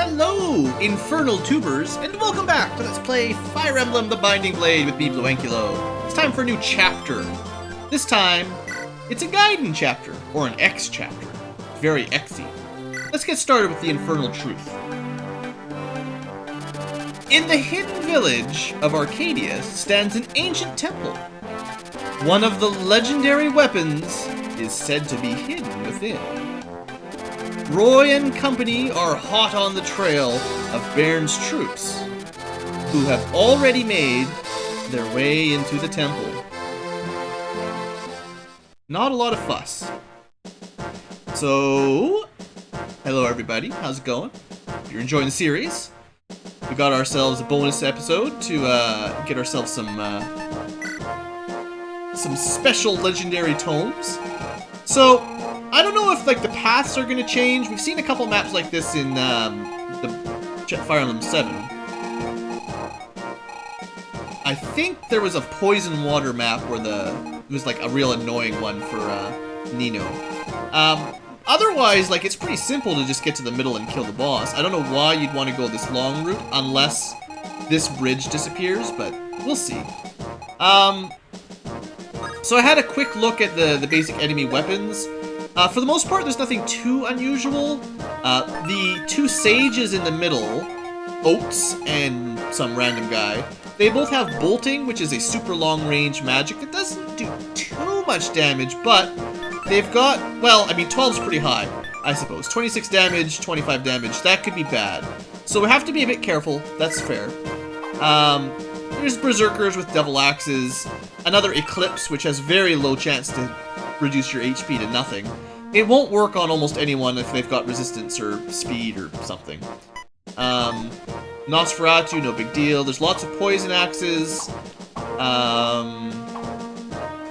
Hello, infernal tubers, and welcome back to Let's Play Fire Emblem The Binding Blade with me, Bluankylo. It's time for a new chapter. This time, it's a Gaiden chapter, or an X chapter. Very X-y. Let's get started with the infernal truth. In the hidden village of Arcadia stands an ancient temple. One of the legendary weapons is said to be hidden within. Roy and company are hot on the trail of Bairn's troops, who have already made their way into the temple. Not a lot of fuss. So, hello everybody, how's it going? If you're enjoying the series, we got ourselves a bonus episode to get ourselves some special legendary tomes. So, I don't know if like the paths are gonna change. We've seen a couple maps like this in the Fire Emblem 7. I think there was a poison water map where it was like a real annoying one for Nino. Otherwise, like it's pretty simple to just get to the middle and kill the boss. I don't know why you'd want to go this long route unless this bridge disappears, but we'll see. So I had a quick look at the basic enemy weapons. For the most part, there's nothing too unusual. The two sages in the middle, Oats and some random guy, they both have bolting, which is a super long-range magic that doesn't do too much damage, but they've got, well, I mean, 12's pretty high, I suppose. 26 damage, 25 damage, that could be bad. So we have to be a bit careful, that's fair. There's Berserkers with Devil Axes, another Eclipse, which has very low chance to reduce your HP to nothing. It won't work on almost anyone if they've got resistance or speed or something. Nosferatu, no big deal. There's lots of poison axes.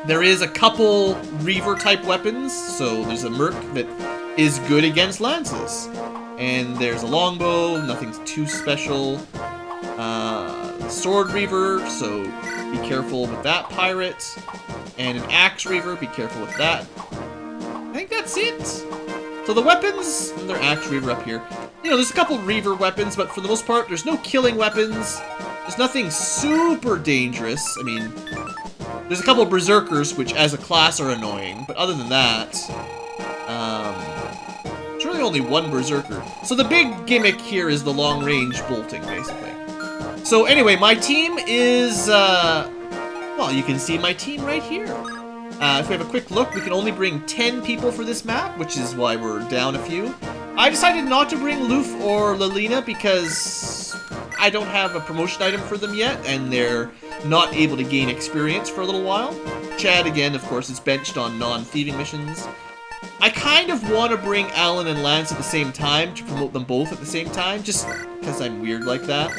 There is a couple Reaver type weapons. So there's a Merc that is good against lances. And there's a longbow, nothing too special. Sword Reaver, so be careful with that pirate. And an Axe Reaver, be careful with that. I think that's it. So the weapons, and their Axe Reaver up here. You know, there's a couple Reaver weapons, but for the most part, there's no killing weapons. There's nothing super dangerous. I mean, there's a couple Berserkers, which as a class are annoying. But other than that, there's really only one Berserker. So the big gimmick here is the long-range bolting, basically. So anyway, my team is, well, you can see my team right here. If we have a quick look, we can only bring 10 people for this map, which is why we're down a few. I decided not to bring Loof or Lilina because I don't have a promotion item for them yet, and they're not able to gain experience for a little while. Chad, again, of course, is benched on non-thieving missions. I kind of want to bring Alan and Lance at the same time to promote them both at the same time, just because I'm weird like that.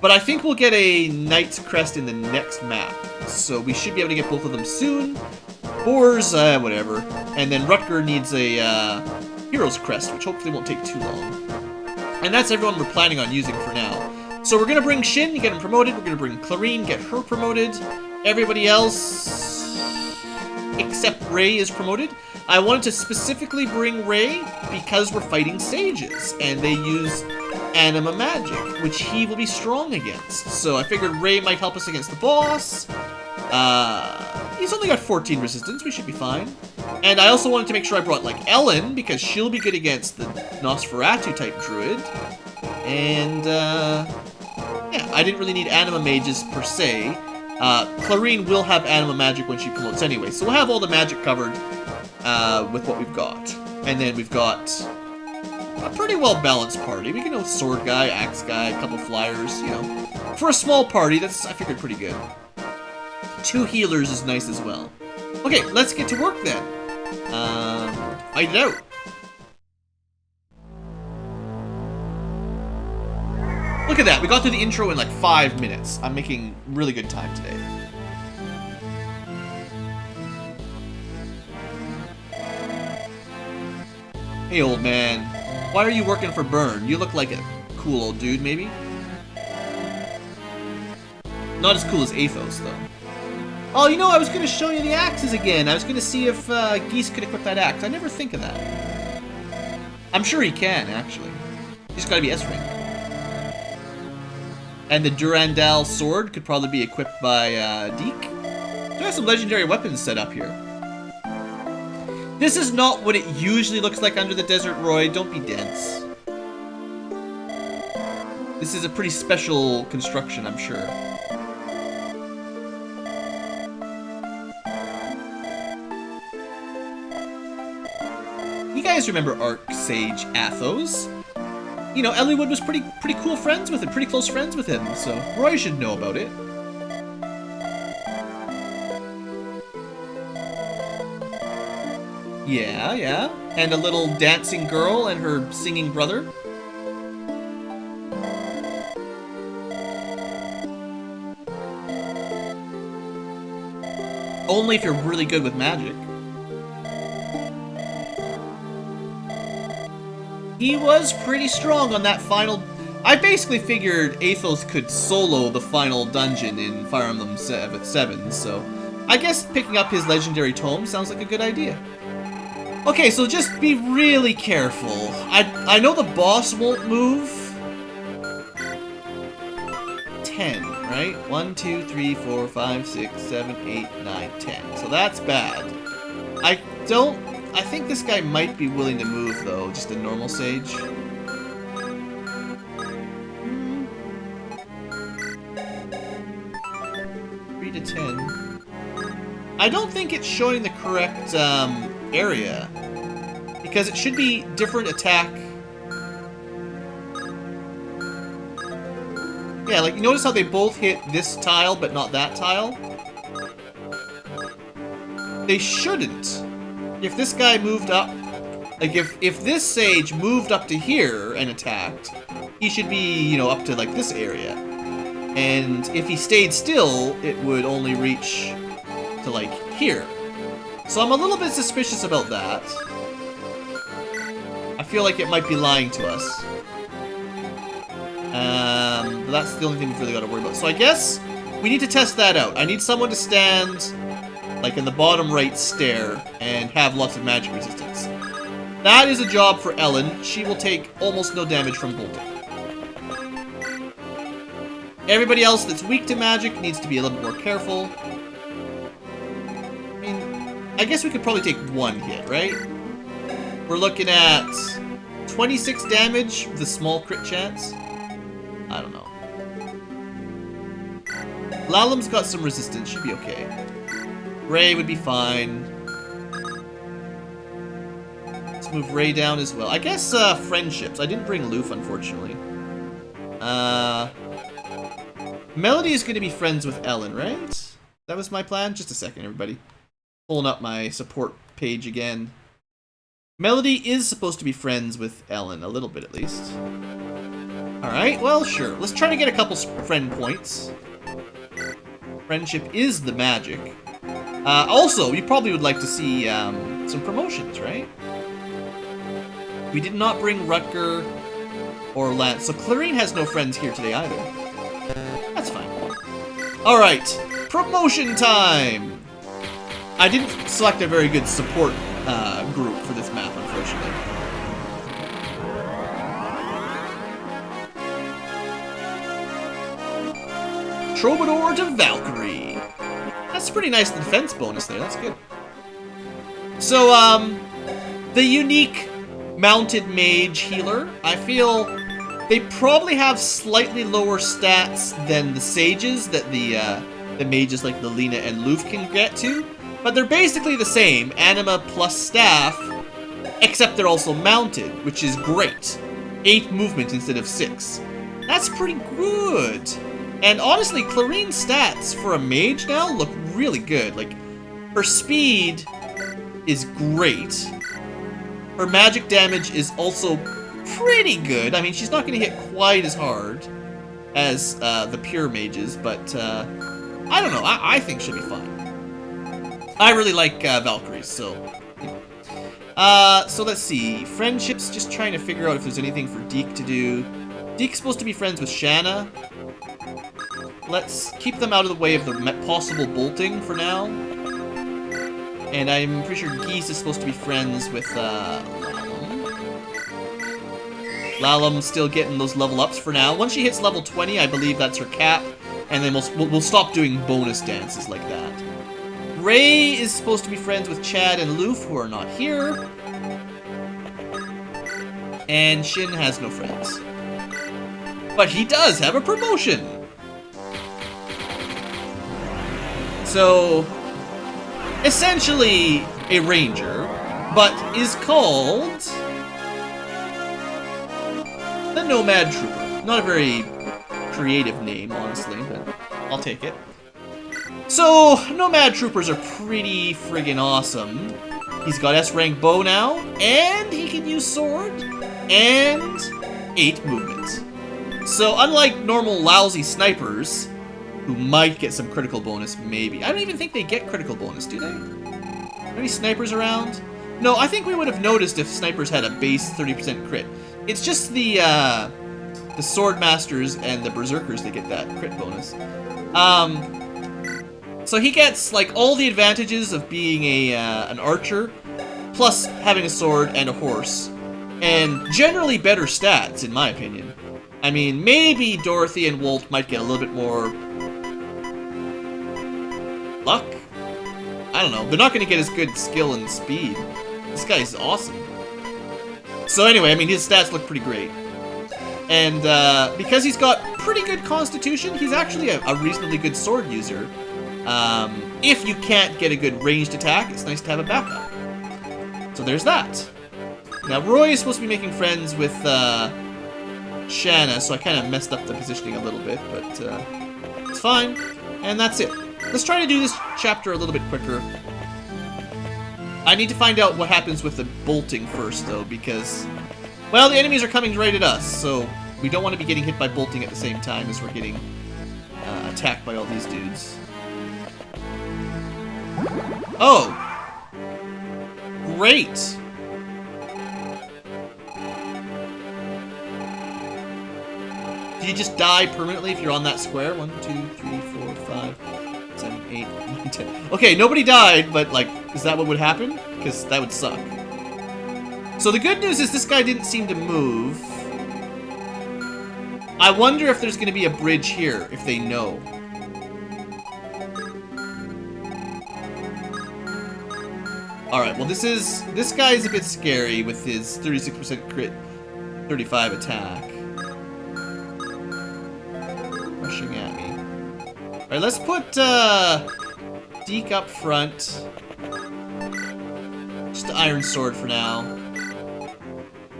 But I think we'll get a Knight's Crest in the next map, so we should be able to get both of them soon. Boars, whatever. And then Rutger needs a Hero's Crest, which hopefully won't take too long. And that's everyone we're planning on using for now. So we're going to bring Shin, get him promoted. We're going to bring Clarine, get her promoted. Everybody else, except Ray, is promoted. I wanted to specifically bring Ray because we're fighting sages, and they use anima magic, which he will be strong against. So I figured Ray might help us against the boss. He's only got 14 resistance, we should be fine. And I also wanted to make sure I brought, like, Ellen, because she'll be good against the Nosferatu-type druid. And, yeah, I didn't really need anima mages per se. Clarine will have anima magic when she promotes anyway, so we'll have all the magic covered with what we've got. And then we've got a pretty well-balanced party. We can go sword guy, axe guy, a couple flyers, you know. For a small party, that's, I figured, pretty good. 2 healers is nice as well. Okay, let's get to work then. Fight it out. Look at that, we got through the intro in like 5 minutes. I'm making really good time today. Hey, old man. Why are you working for Burn? You look like a cool old dude, maybe? Not as cool as Athos, though. Oh, you know, I was going to show you the axes again. I was going to see if Geese could equip that axe. I never think of that. I'm sure he can, actually. He's got to be S-rank. And the Durandal sword could probably be equipped by Deke. Do have some legendary weapons set up here. This is not what it usually looks like under the Desert Roy. Don't be dense. This is a pretty special construction, I'm sure. You guys remember Arc Sage Athos? You know, Eliwood was pretty cool friends with him, pretty close friends with him, so Roy should know about it. Yeah, yeah. And a little dancing girl and her singing brother. Only if you're really good with magic. He was pretty strong on that final... I basically figured Athos could solo the final dungeon in Fire Emblem 7, so... I guess picking up his legendary tome sounds like a good idea. Okay, so just be really careful. I know the boss won't move. 10, right? 1, 2, 3, 4, 5, 6, 7, 8, 9, 10. So that's bad. I think this guy might be willing to move, though. Just a normal sage. 3 to 10. I don't think it's showing the correct area. Because it should be different attack. Yeah, like, you notice how they both hit this tile, but not that tile? They shouldn't. If this guy moved up, like if this sage moved up to here and attacked, he should be, you know, up to like this area. And if he stayed still, it would only reach to like here. So I'm a little bit suspicious about that. I feel like it might be lying to us. But that's the only thing we've really got to worry about. So I guess we need to test that out. I need someone to stand like in the bottom right stair, and have lots of magic resistance. That is a job for Ellen. She will take almost no damage from bolting. Everybody else that's weak to magic needs to be a little bit more careful. I mean, I guess we could probably take one hit, right? We're looking at 26 damage with a small crit chance. I don't know. Lalam's got some resistance, should be okay. Ray would be fine. Let's move Ray down as well. I guess, friendships. I didn't bring Loof, unfortunately. Melody is going to be friends with Ellen, right? That was my plan? Just a second, everybody. Pulling up my support page again. Melody is supposed to be friends with Ellen, a little bit at least. Alright, well, sure. Let's try to get a couple friend points. Friendship is the magic. Also, you probably would like to see some promotions, right? We did not bring Rutger or Lance, so Clarine has no friends here today either. That's fine. Alright, promotion time! I didn't select a very good support group for this map, unfortunately. Troubadour to Valkyrie. That's a pretty nice defense bonus there, that's good. So, the unique mounted mage healer, I feel they probably have slightly lower stats than the sages that the mages like Lilina and Loof can get to, but they're basically the same, anima plus staff, except they're also mounted, which is great. 8 movement instead of 6. That's pretty good. And honestly, Clarine's stats for a mage now look really good. Like, her speed is great. Her magic damage is also pretty good. I mean, she's not going to hit quite as hard as the pure mages, but I don't know. I think she'll be fine. I really like Valkyries, so... so let's see. Friendships, just trying to figure out if there's anything for Deke to do. Deke's supposed to be friends with Shanna. Let's keep them out of the way of the possible bolting for now. And I'm pretty sure Geese is supposed to be friends with, Lalum's still getting those level ups for now. Once she hits level 20, I believe that's her cap, and then we'll stop doing bonus dances like that. Ray is supposed to be friends with Chad and Loof, who are not here. And Shin has no friends. But he does have a promotion! So, essentially a ranger, but is called the Nomad Trooper. Not a very creative name, honestly, but I'll take it. So, Nomad Troopers are pretty friggin' awesome. He's got S-rank bow now, and he can use sword, and 8 movement. So, unlike normal lousy snipers, who might get some critical bonus, maybe. I don't even think they get critical bonus, do they? Are any snipers around? No, I think we would have noticed if snipers had a base 30% crit. It's just the sword masters and the berserkers that get that crit bonus. So he gets like all the advantages of being an archer, plus having a sword and a horse, and generally better stats, in my opinion. I mean, maybe Dorothy and Wolt might get a little bit more luck? I don't know. They're not going to get as good skill and speed. This guy's awesome. So anyway, I mean, his stats look pretty great. And because he's got pretty good constitution, he's actually a reasonably good sword user. If you can't get a good ranged attack, it's nice to have a backup. So there's that. Now, Roy is supposed to be making friends with Shanna, so I kind of messed up the positioning a little bit, but it's fine. And that's it. Let's try to do this chapter a little bit quicker. I need to find out what happens with the bolting first, though, because, well, the enemies are coming right at us, so we don't want to be getting hit by bolting at the same time as we're getting attacked by all these dudes. Oh! Great! Do you just die permanently if you're on that square? 1, 2, 3, 4, 5, 7, 8, 9, 10. Okay, nobody died, but, like, is that what would happen? Because that would suck. So the good news is this guy didn't seem to move. I wonder if there's going to be a bridge here, if they know. Alright, well this guy's a bit scary with his 36% crit, 35 attack. Rushing at me. Alright, let's put Deke up front. Just an iron sword for now.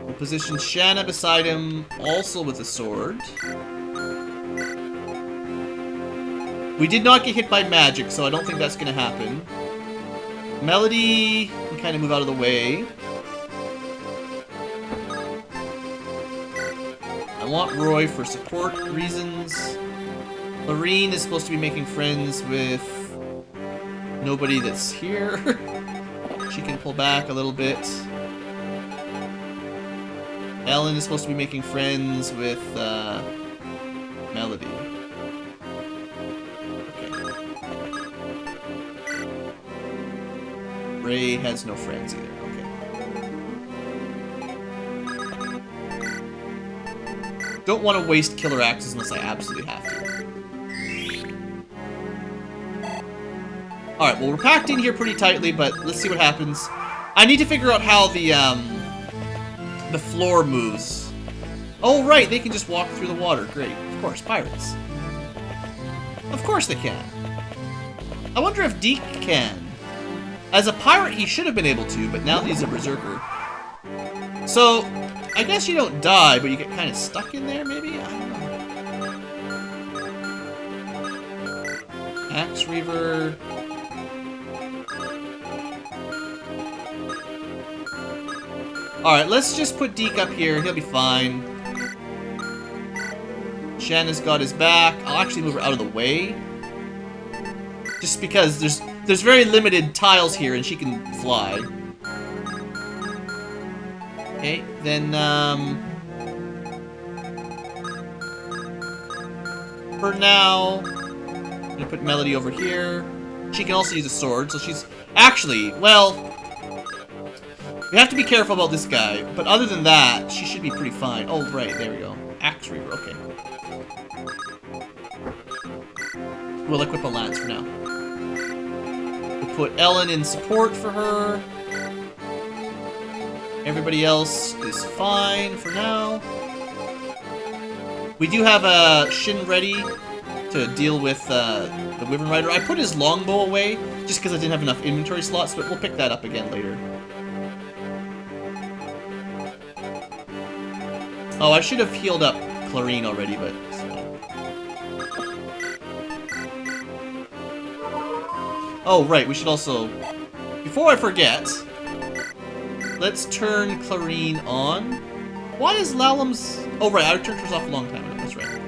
We'll position Shanna beside him, also with a sword. We did not get hit by magic, so I don't think that's going to happen. Melody can kind of move out of the way. I want Roy for support reasons. Lorene is supposed to be making friends with nobody that's here. She can pull back a little bit. Ellen is supposed to be making friends with Melody. Ray has no friends either. Okay. Don't want to waste killer axes unless I absolutely have to. Alright, well we're packed in here pretty tightly, but let's see what happens. I need to figure out how the floor moves. Oh right, they can just walk through the water. Great. Of course, pirates. Of course they can. I wonder if Deke can. As a pirate, he should have been able to, but now he's a berserker. So, I guess you don't die, but you get kind of stuck in there, maybe? I don't know. Axe Reaver. Alright, let's just put Deke up here. He'll be fine. Shanna's got his back. I'll actually move her out of the way. Just because there's very limited tiles here and she can fly. Okay, then for now I'm gonna put Melody over here. She can also use a sword, so she's actually, well, We have to be careful about this guy, but other than that, she should be pretty fine. Oh, right, there we go. Axe Reaver, okay. We'll equip a lance for now. We'll put Ellen in support for her. Everybody else is fine for now. We do have a Shin ready to deal with the Wyvern Rider. I put his longbow away just because I didn't have enough inventory slots, but we'll pick that up again later. Oh, I should have healed up Clarine already, but it's fine. Oh, right, we should also... Before I forget, let's turn Clarine on. Why is Lalam's... Oh, right, I turned hers off a long time ago, that's right.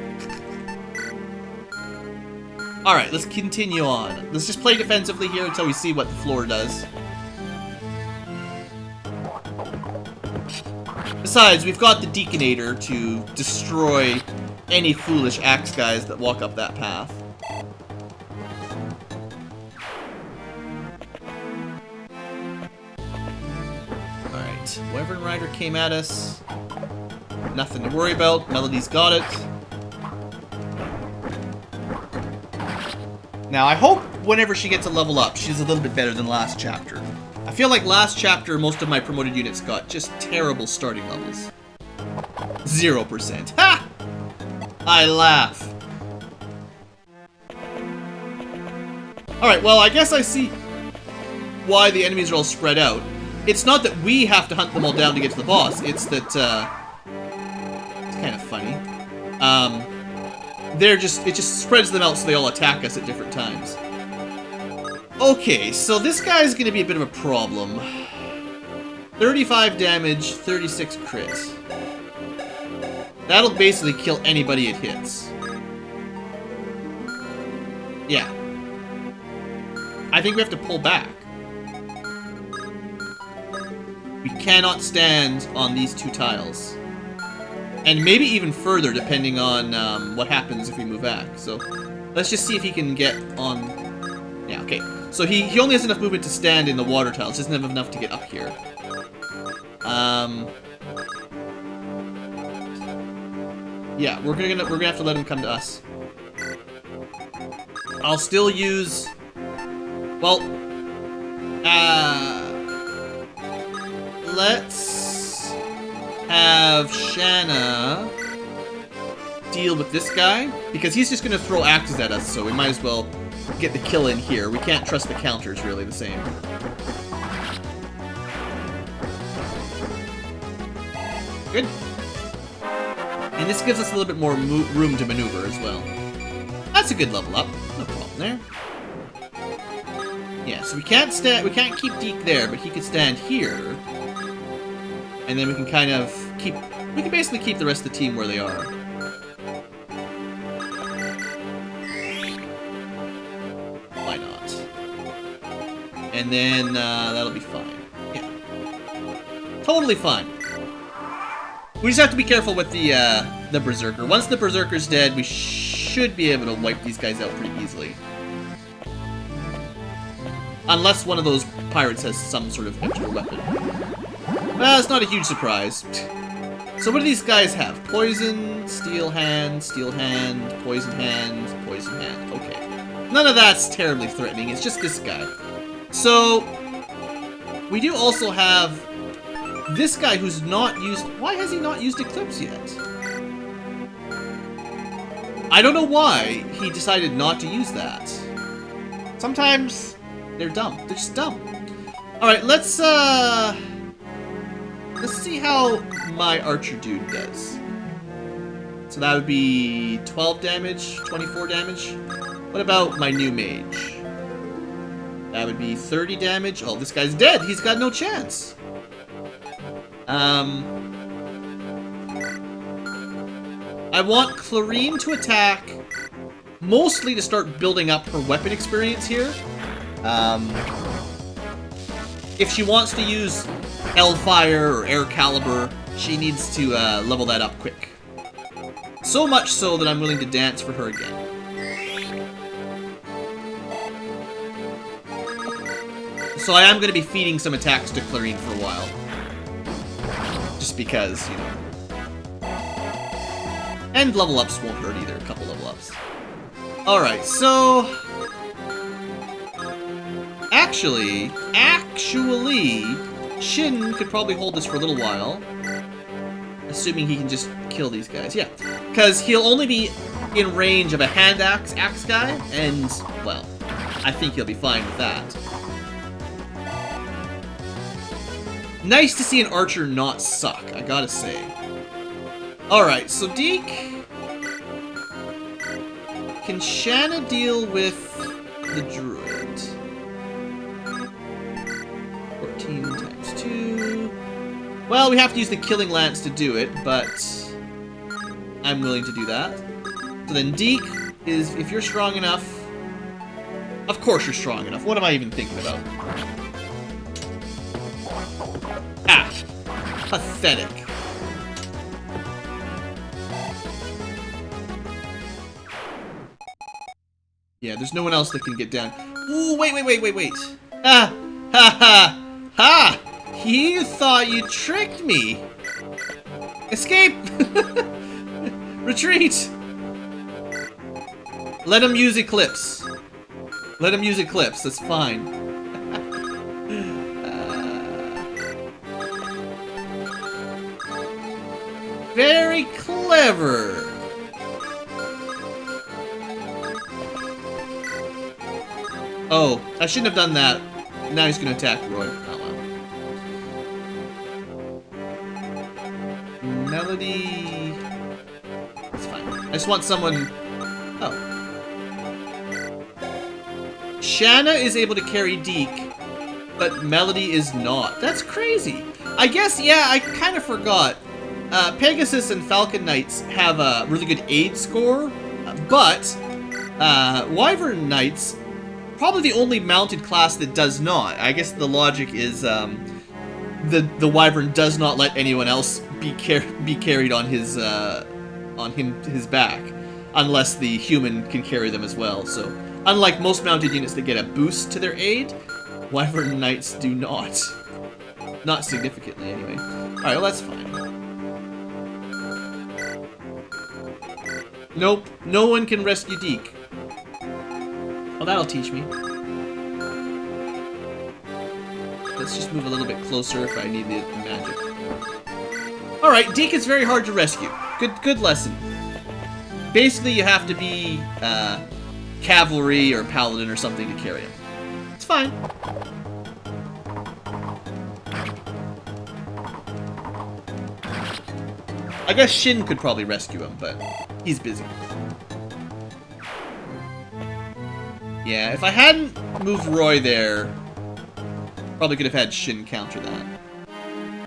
Alright, let's continue on. Let's just play defensively here until we see what the floor does. Besides, we've got the Deaconator to destroy any foolish axe guys that walk up that path. Alright, Wyvern Rider came at us. Nothing to worry about. Melody's got it. Now, I hope whenever she gets a level up, she's a little bit better than last chapter. I feel like last chapter, most of my promoted units got just terrible starting levels. 0%. Ha! I laugh. Alright, well, I guess I see why the enemies are all spread out. It's not that we have to hunt them all down to get to the boss. It's that, it's kind of funny. It just spreads them out so they all attack us at different times. Okay, so this guy's gonna be a bit of a problem. 35 damage, 36 crit. That'll basically kill anybody it hits. Yeah. I think we have to pull back. We cannot stand on these two tiles. And maybe even further, depending on what happens if we move back. So, let's just see if he can get on... Yeah, okay. So he only has enough movement to stand in the water tiles. Doesn't have enough to get up here. Yeah, we're gonna have to let him come to us. I'll still use... Well... Let's... have Shanna deal with this guy, because he's just gonna throw axes at us, so we might as well get the kill in here. We can't trust the counters really the same. Good. And this gives us a little bit more room to maneuver as well. That's a good level up. No problem there. Yeah, so we can't keep Deke there, but he could stand here. And then we can kind of we can basically keep the rest of the team where they are. Why not? And then, that'll be fine. Yeah. Totally fine. We just have to be careful with the Berserker. Once the Berserker's dead, we should be able to wipe these guys out pretty easily. Unless one of those pirates has some sort of extra weapon. Well, it's not a huge surprise. So what do these guys have? Poison, steel hand, poison hand, poison hand. Okay. None of that's terribly threatening. It's just this guy. So, we do also have this guy who's not used... Why has he not used Eclipse yet? I don't know why he decided not to use that. Sometimes they're dumb. They're just dumb. Alright, let's see how my archer dude does. So that would be 12 damage, 24 damage. What about my new mage? That would be 30 damage. Oh, this guy's dead. He's got no chance. I want Clarine to attack, mostly to start building up her weapon experience here. If she wants to use Hellfire or Air Caliber, she needs to level that up quick. So much so that I'm willing to dance for her again. So I am going to be feeding some attacks to Clarine for a while. just because, you know. And level ups won't hurt either, a couple level ups. Alright, so... Actually, Shin could probably hold this for a little while. Assuming he can just kill these guys. Yeah, because he'll only be in range of a hand axe guy, and, well, I think he'll be fine with that. Nice to see an archer not suck, I gotta say. Alright, so Deke... Can Shanna deal with the druid? 14 times 2... Well, we have to use the killing lance to do it, but... I'm willing to do that. So then Deke is, if you're strong enough... Of course you're strong enough. What am I even thinking about? Ah! Pathetic. Yeah, there's no one else that can get down. Ooh, wait. Ah! Ha ha! Ha! You thought you tricked me! Escape! Retreat! Let him use Eclipse. Let him use Eclipse, that's fine. Very clever! Oh, I shouldn't have done that. Now he's gonna attack Roy. Oh well. Melody... It's fine. I just want someone... Oh. Shanna is able to carry Deke, but Melody is not. That's crazy. I guess, yeah, I kind of forgot. Pegasus and Falcon Knights have a really good aid score, but Wyvern Knights, probably the only mounted class that does not. I guess the logic is the Wyvern does not let anyone else be carried on his back, unless the human can carry them as well. So, unlike most mounted units that get a boost to their aid, Wyvern Knights do not. Not significantly, anyway. Alright, well that's fine. Nope, no one can rescue Deke. Well, that'll teach me. Let's just move a little bit closer if I need the magic. Alright, Deke is very hard to rescue. Good lesson. Basically, you have to be cavalry or paladin or something to carry him. It's fine. I guess Shin could probably rescue him, but he's busy. Yeah, if I hadn't moved Roy there, probably could have had Shin counter that.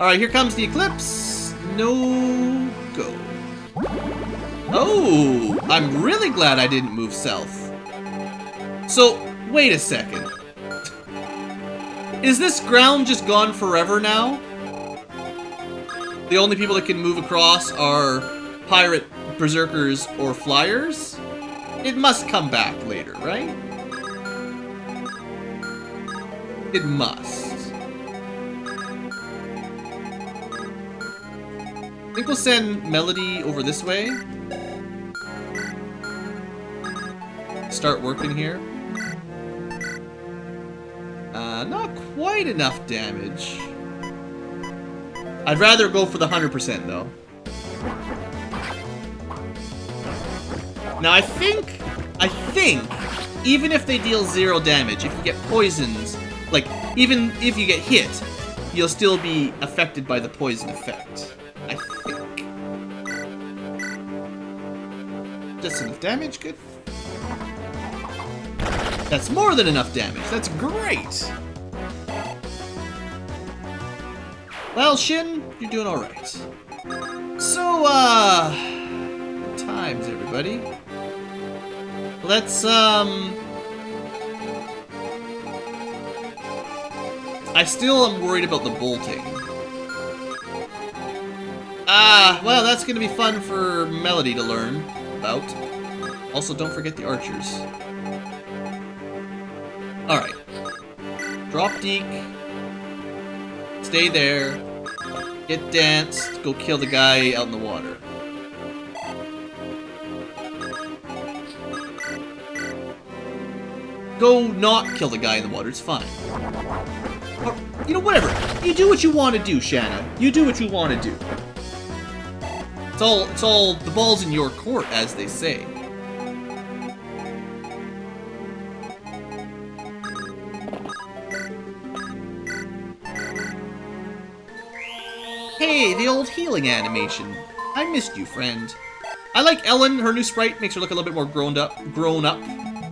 Alright, here comes the Eclipse. No go. Oh, I'm really glad I didn't move south. So, wait a second. Is this ground just gone forever now? The only people that can move across are pirate, berserkers, or flyers? It must come back later, right? It must. I think we'll send Melody over this way. Start working here. Not quite enough damage. I'd rather go for the 100% though. Now I think, even if they deal 0 damage, if you get poisoned, like, even if you get hit, you'll still be affected by the poison effect. I think. Just enough damage, good. That's more than enough damage, that's great! Well, Shin, you're doing alright. So, good times, everybody. Let's, I still am worried about the bolting. Well, that's gonna be fun for Melody to learn about. Also, don't forget the archers. Alright. Drop Deke. Stay there. Get danced. Go kill the guy out in the water. Go not kill the guy in the water. It's fine. Or, you know, whatever. You do what you want to do, Shanna. You do what you want to do. It's all, the ball's in your court, as they say. Hey, the old healing animation. I missed you, friend. I like Ellen. Her new sprite makes her look a little bit more grown up,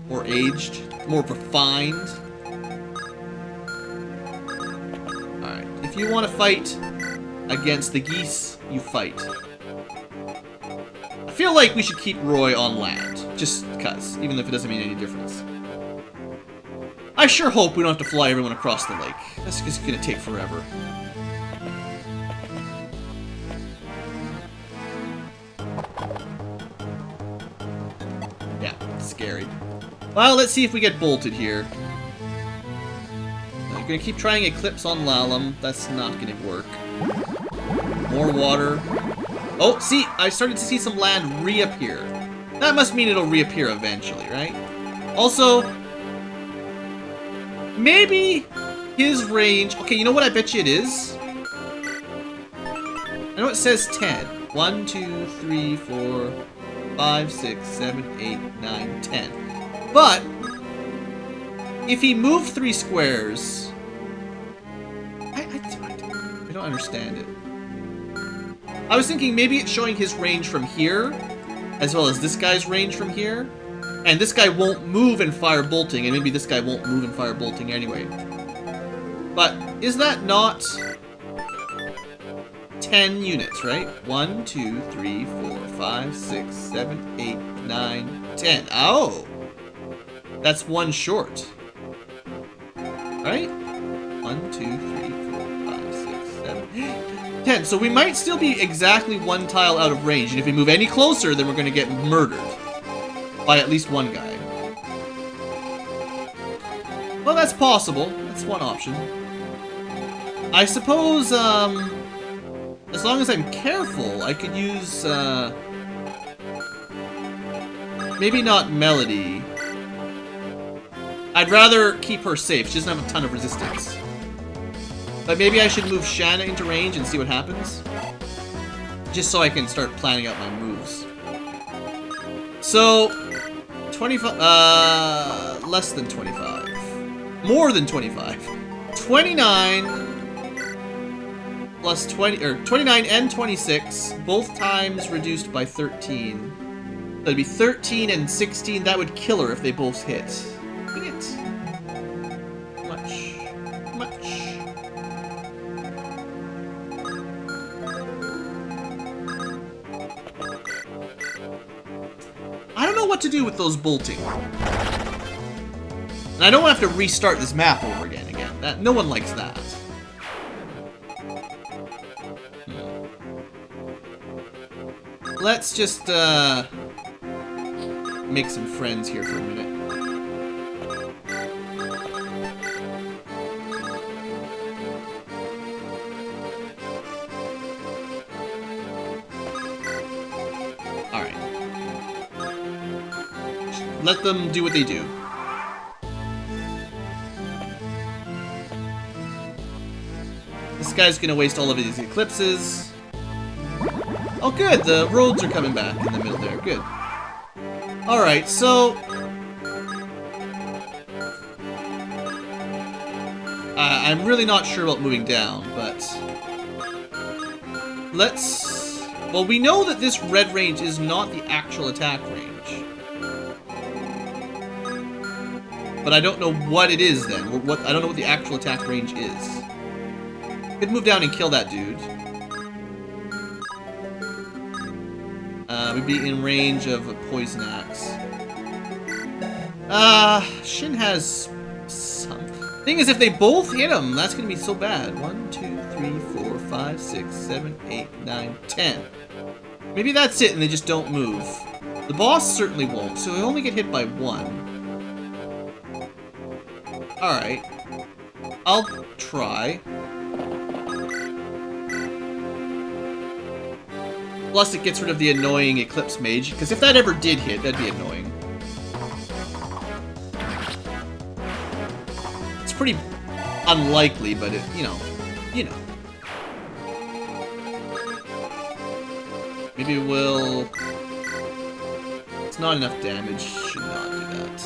or aged, more refined. Alright, if you want to fight against the geese, you fight. I feel like we should keep Roy on land, just cuz, even if it doesn't mean any difference. I sure hope we don't have to fly everyone across the lake. That's just gonna take forever. Yeah, it's scary. Well, let's see if we get bolted here. You're gonna keep trying Eclipse on Lalum. That's not gonna work. More water. Oh, see, I started to see some land reappear. That must mean it'll reappear eventually, right? Also, maybe his range... Okay, you know what I bet you it is? I know it says 10. 1, 2, 3, 4, 5, 6, 7, 8, 9, 10. But, if he moved 3 squares... I don't understand it. I was thinking maybe it's showing his range from here, as well as this guy's range from here. And this guy won't move in fire bolting, and maybe this guy won't move in fire bolting anyway. But is that not 10 units, right? 1, 2, 3, 4, 5, 6, 7, 8, 9, 10. Oh! That's 1 short. Right? 1, 2, 3, 4, 5, 6, 7, 8, 10. So we might still be exactly 1 tile out of range, and if we move any closer, then we're going to get murdered by at least 1 guy. Well, that's possible. That's one option. I suppose, as long as I'm careful, I could use, maybe not Melody. I'd rather keep her safe. She doesn't have a ton of resistance. But maybe I should move Shanna into range and see what happens. Just so I can start planning out my moves. So, 25, less than 25. More than 25. 29 plus 20, or 29 and 26, both times reduced by 13. That'd be 13 and 16. That would kill her if they both hit. Hit. Much. I don't know what to do with those bolting. And I don't have to restart this map over again. That, no one likes that. Let's just, make some friends here for a minute. Alright. Let them do what they do. This guy's gonna waste all of his eclipses. Oh good, the roads are coming back in the middle there, good. Alright, so... I'm really not sure about moving down, but... Let's... Well, we know that this red range is not the actual attack range. But I don't know what it is then. I don't know what the actual attack range is. Could move down and kill that dude. We'd be in range of a poison axe. Shin has some... Thing is, if they both hit him, that's gonna be so bad. 1, 2, 3, 4, 5, 6, 7, 8, 9, 10. Maybe that's it and they just don't move. The boss certainly won't, so he'll only get hit by 1. Alright. I'll try. Plus, it gets rid of the annoying Eclipse Mage, because if that ever did hit, that'd be annoying. It's pretty unlikely, but it, you know. Maybe we'll... It's not enough damage, should not do that.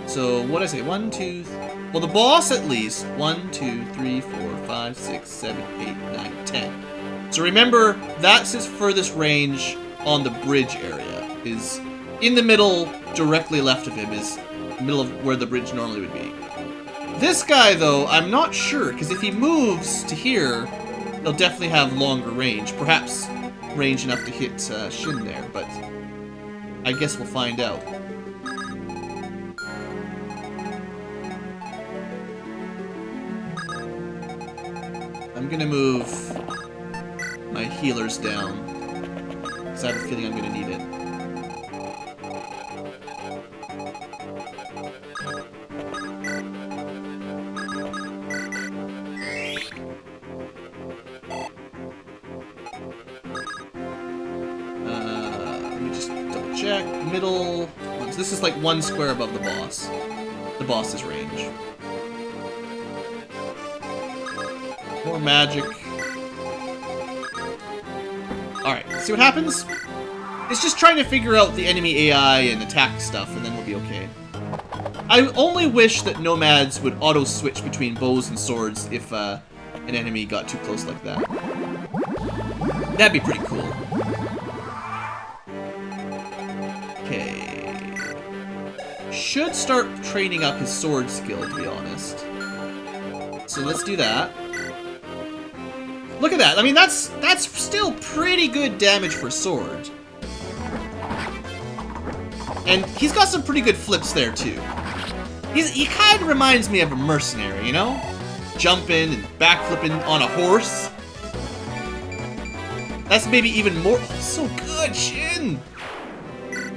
So, what did I say? 1, 2... Well, the boss at least. 1, 2, 3, 4, 5, 6, 7, 8, 9, 10. So remember, that's his furthest range on the bridge area. Is in the middle, directly left of him, is the middle of where the bridge normally would be. This guy, though, I'm not sure, because if he moves to here, he'll definitely have longer range. Perhaps range enough to hit Shin there, but I guess we'll find out. I'm gonna move my healers down, because I have a feeling I'm gonna need it. Let me just double check. Middle. So this is like 1 square above the boss. The boss's range. More magic. Alright, see what happens? It's just trying to figure out the enemy AI and attack stuff, and then we'll be okay. I only wish that nomads would auto-switch between bows and swords if an enemy got too close like that. That'd be pretty cool. Okay. Should start training up his sword skill, to be honest. So let's do that. Look at that. I mean, that's still pretty good damage for a sword. And he's got some pretty good flips there, too. He kind of reminds me of a mercenary, you know? Jumping and backflipping on a horse. That's maybe even more... Oh, so good, Shin!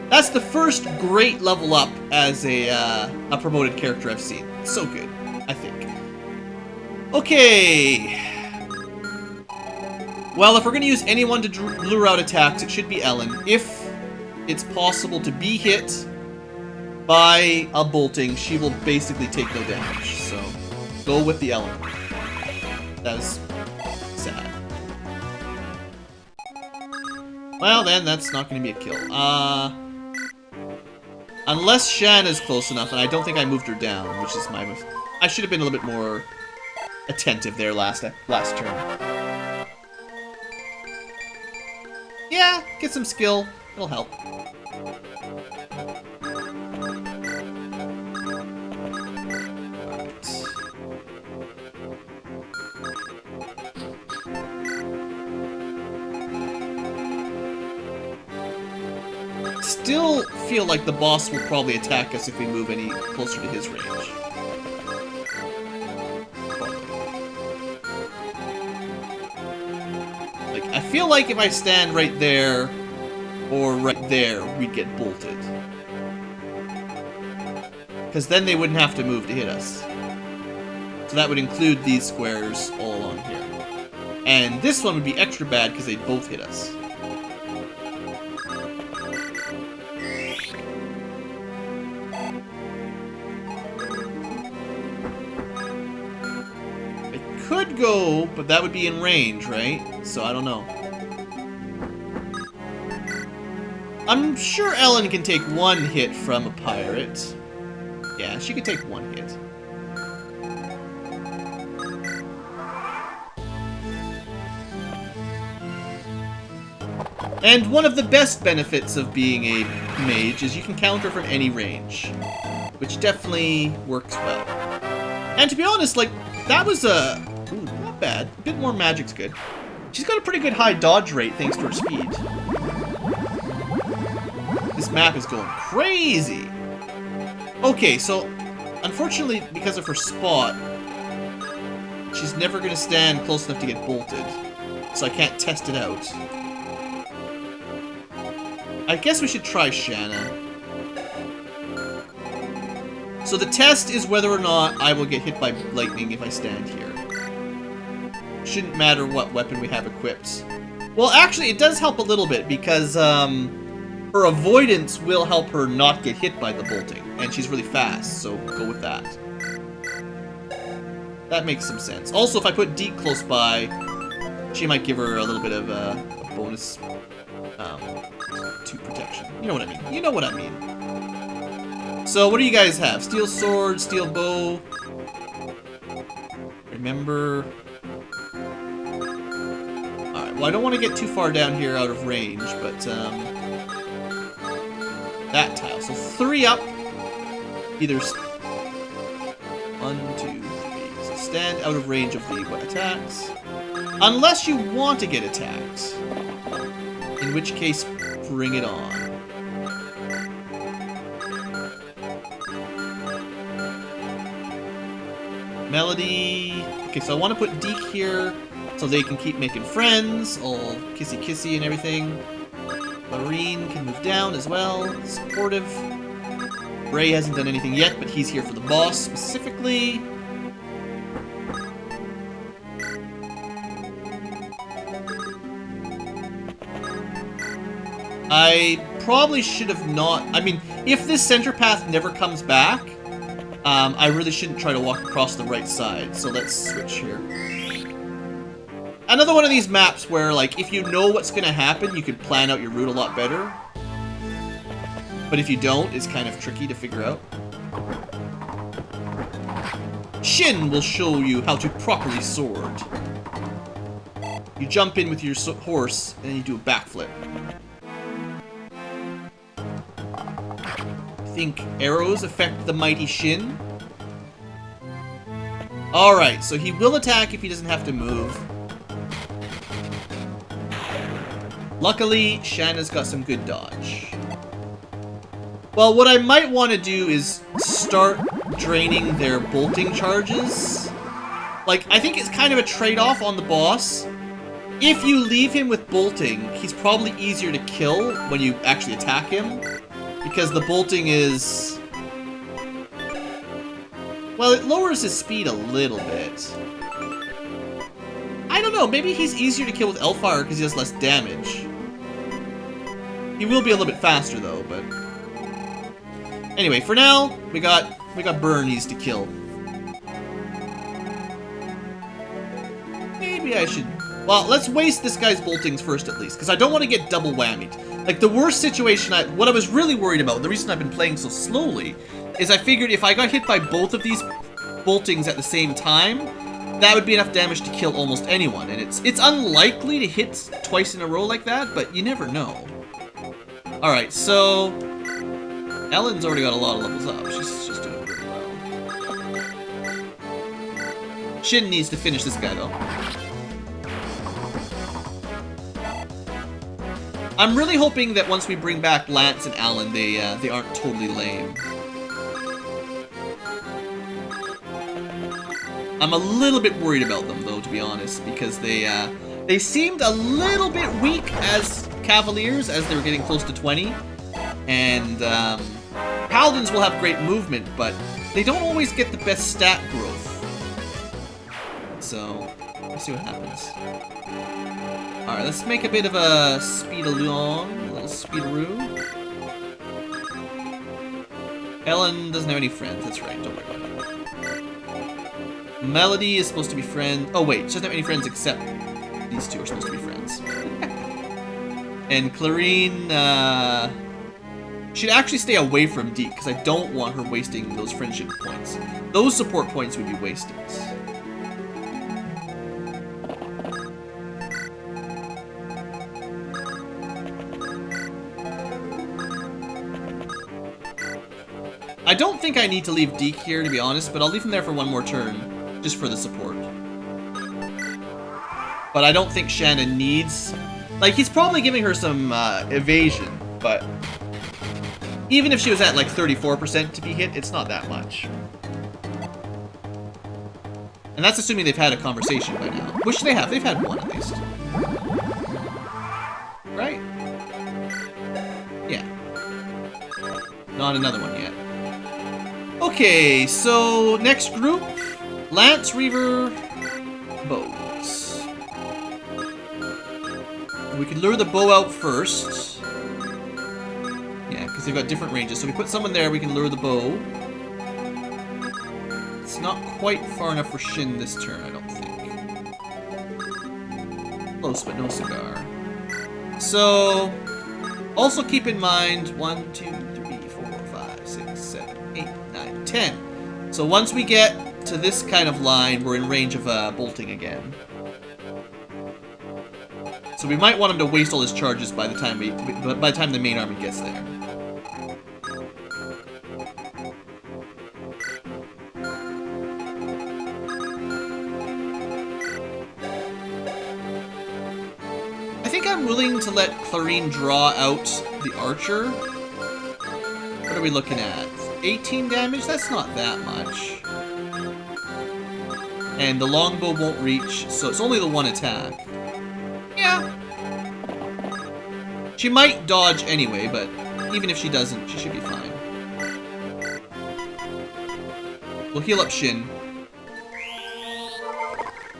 That's the first great level up as a promoted character I've seen. So good, I think. Okay... Well, if we're going to use anyone to lure out attacks, it should be Ellen. If it's possible to be hit by a bolting, she will basically take no damage. So, go with the Ellen. That is sad. Well, then, that's not going to be a kill. Unless Shan is close enough, and I don't think I moved her down, which is my... I should have been a little bit more attentive there last turn. Yeah, get some skill. It'll help. Right. Still feel like the boss will probably attack us if we move any closer to his range. I feel like if I stand right there, or right there, we'd get bolted. Because then they wouldn't have to move to hit us. So that would include these squares all along here. And this one would be extra bad because they'd both hit us. I could go, but that would be in range, right? So I don't know. I'm sure Ellen can take 1 hit from a pirate. Yeah, she could take 1 hit. And one of the best benefits of being a mage is you can counter from any range, which definitely works well. And to be honest, like, that was a... Ooh, not bad. A bit more magic's good. She's got a pretty good high dodge rate thanks to her speed. This map is going crazy! Okay, so, unfortunately, because of her spot, she's never going to stand close enough to get bolted. So I can't test it out. I guess we should try Shanna. So the test is whether or not I will get hit by lightning if I stand here. shouldn't matter what weapon we have equipped. Well, actually, it does help a little bit, because her avoidance will help her not get hit by the bolting. And she's really fast, so go with that. That makes some sense. Also, if I put Deke close by, she might give her a little bit of a bonus to protection. You know what I mean. You know what I mean. So, what do you guys have? Steel sword, steel bow. Remember... Alright, well, I don't want to get too far down here out of range, but, that tile. So, 3 up. Either... 1, 2, 3. So, stand out of range of the attacks. Unless you want to get attacked. In which case, bring it on. Melody. Okay, so I want to put Deke here so they can keep making friends, all kissy-kissy and everything. Lorene can move down as well, supportive. Ray hasn't done anything yet, but he's here for the boss specifically. I probably should have not... I mean, if this center path never comes back, I really shouldn't try to walk across the right side, so let's switch here. Another one of these maps where, like, if you know what's going to happen, you could plan out your route a lot better. But if you don't, it's kind of tricky to figure out. Shin will show you how to properly sword. You jump in with your horse, and then you do a backflip. Think arrows affect the mighty Shin. Alright, so he will attack if he doesn't have to move. Luckily, Shanna's got some good dodge. Well, what I might want to do is start draining their bolting charges. Like, I think it's kind of a trade-off on the boss. If you leave him with bolting, he's probably easier to kill when you actually attack him. Because the bolting is... Well, it lowers his speed a little bit. I don't know, maybe he's easier to kill with Elfire because he does less damage. He will be a little bit faster though, but... Anyway, for now, we got Burnies to kill. Maybe I should... Well, let's waste this guy's boltings first at least, because I don't want to get double whammied. Like, the worst situation, what I was really worried about, the reason I've been playing so slowly, is I figured if I got hit by both of these boltings at the same time, that would be enough damage to kill almost anyone. And it's unlikely to hit twice in a row like that, but you never know. Alright, so... Ellen's already got a lot of levels up. She's doing really well. Shin needs to finish this guy, though. I'm really hoping that once we bring back Lance and Alan, they aren't totally lame. I'm a little bit worried about them, though, to be honest, because they seemed a little bit weak as Cavaliers as they were getting close to 20. And Paladins will have great movement, but they don't always get the best stat growth. So, let's see what happens. Alright, let's make a bit of a speed-along, a little speed-a-roo. Ellen doesn't have any friends, that's right, don't worry about it. Melody is supposed to be friends. Oh wait, she doesn't have any friends except these two are supposed to be friends. And Clarine, should actually stay away from Deke, because I don't want her wasting those friendship points. Those support points would be wasted. I don't think I need to leave Deke here, to be honest, but I'll leave him there for one more turn, just for the support. But I don't think Shannon needs... Like, he's probably giving her some evasion, but... Even if she was at, like, 34% to be hit, it's not that much. And that's assuming they've had a conversation by now. Which they have. They've had one, at least. Right? Yeah. Not another one yet. Okay, so next group, Lance, Reaver, Bows. we can lure the bow out first. Yeah, because they've got different ranges. So we put someone there, we can lure the bow. It's not quite far enough for Shin this turn, I don't think. Close, but no cigar. So, also keep in mind 1, 2, 3, 4, 5, 6, 7, 8, 9, 10. So once we get to this kind of line, we're in range of bolting again. So we might want him to waste all his charges by the time the main army gets there. I think I'm willing to let Clarine draw out the archer. What are we looking at? 18 damage? That's not that much. And the longbow won't reach, so it's only the one attack. Yeah. She might dodge anyway, but even if she doesn't, she should be fine. We'll heal up Shin.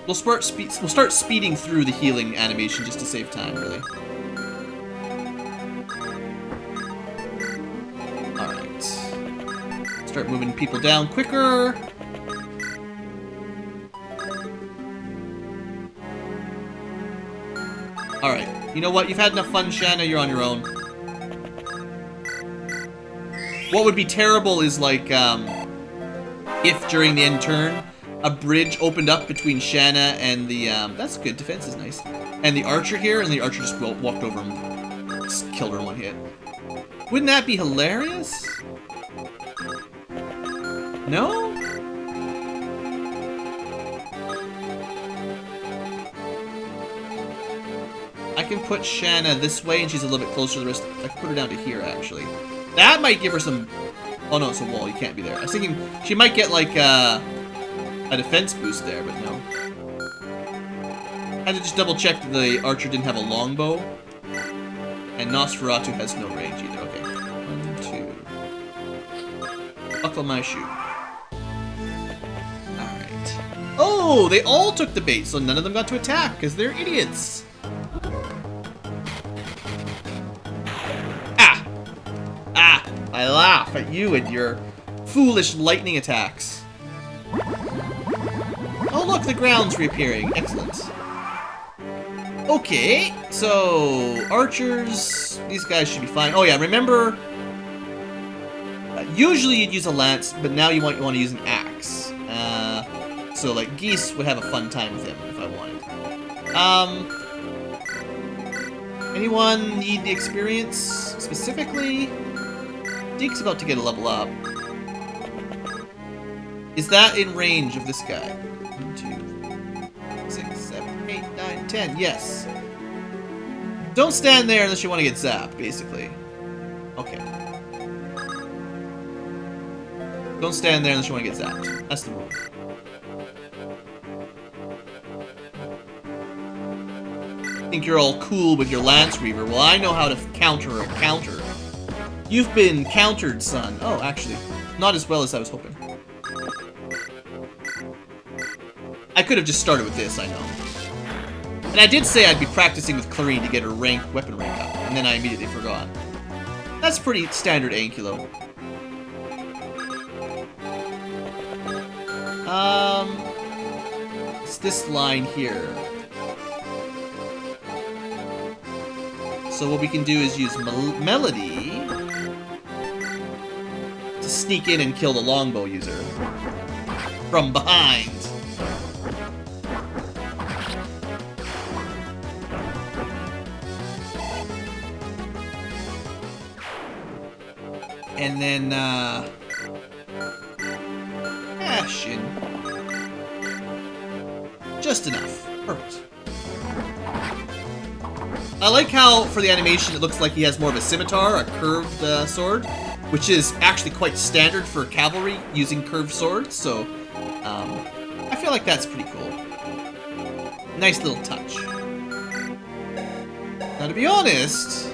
We'll start speeding through the healing animation just to save time, really. Alright. Start moving people down quicker. Alright. You know what? You've had enough fun, Shanna. You're on your own. What would be terrible is, like, if during the end turn, a bridge opened up between Shanna and the, that's good, defense is nice, and the archer here, and the archer just walked over and just killed her in one hit. Wouldn't that be hilarious? No? I can put Shanna this way, and she's a little bit closer to the rest. I can put her down to here, actually. That might give her some... Oh, no, it's a wall. You can't be there. I was thinking she might get, like, a defense boost there, but no. I had to just double-check that the archer didn't have a longbow. And Nosferatu has no range either. Okay. 1, 2. Buckle my shoe. Alright. Oh, they all took the bait, so none of them got to attack, because they're idiots. I laugh at you and your foolish lightning attacks. Oh look, the ground's reappearing. Excellent. Okay, so archers, these guys should be fine. Oh yeah, remember, usually you'd use a lance, but now you want to use an axe. So like Geese would have a fun time with him if I wanted. Anyone need the experience specifically? Deke's about to get a level up. Is that in range of this guy? 1, 2, 6, 7, 8, 9, 10. Yes. Don't stand there unless you want to get zapped, basically. Okay. Don't stand there unless you want to get zapped. That's the rule. Think you're all cool with your Lance Reaver. Well, I know how to counter a counter. You've been countered, son. Oh, actually, not as well as I was hoping. I could have just started with this, I know. And I did say I'd be practicing with Clarine to get her weapon rank up, and then I immediately forgot. That's pretty standard Ankylo. It's this line here. So what we can do is use Melody to sneak in and kill the longbow user from behind. And then, Shin. Just enough. Perfect. I like how, for the animation, it looks like he has more of a scimitar, a curved sword, which is actually quite standard for cavalry using curved swords, so I feel like that's pretty cool. Nice little touch. Now, to be honest,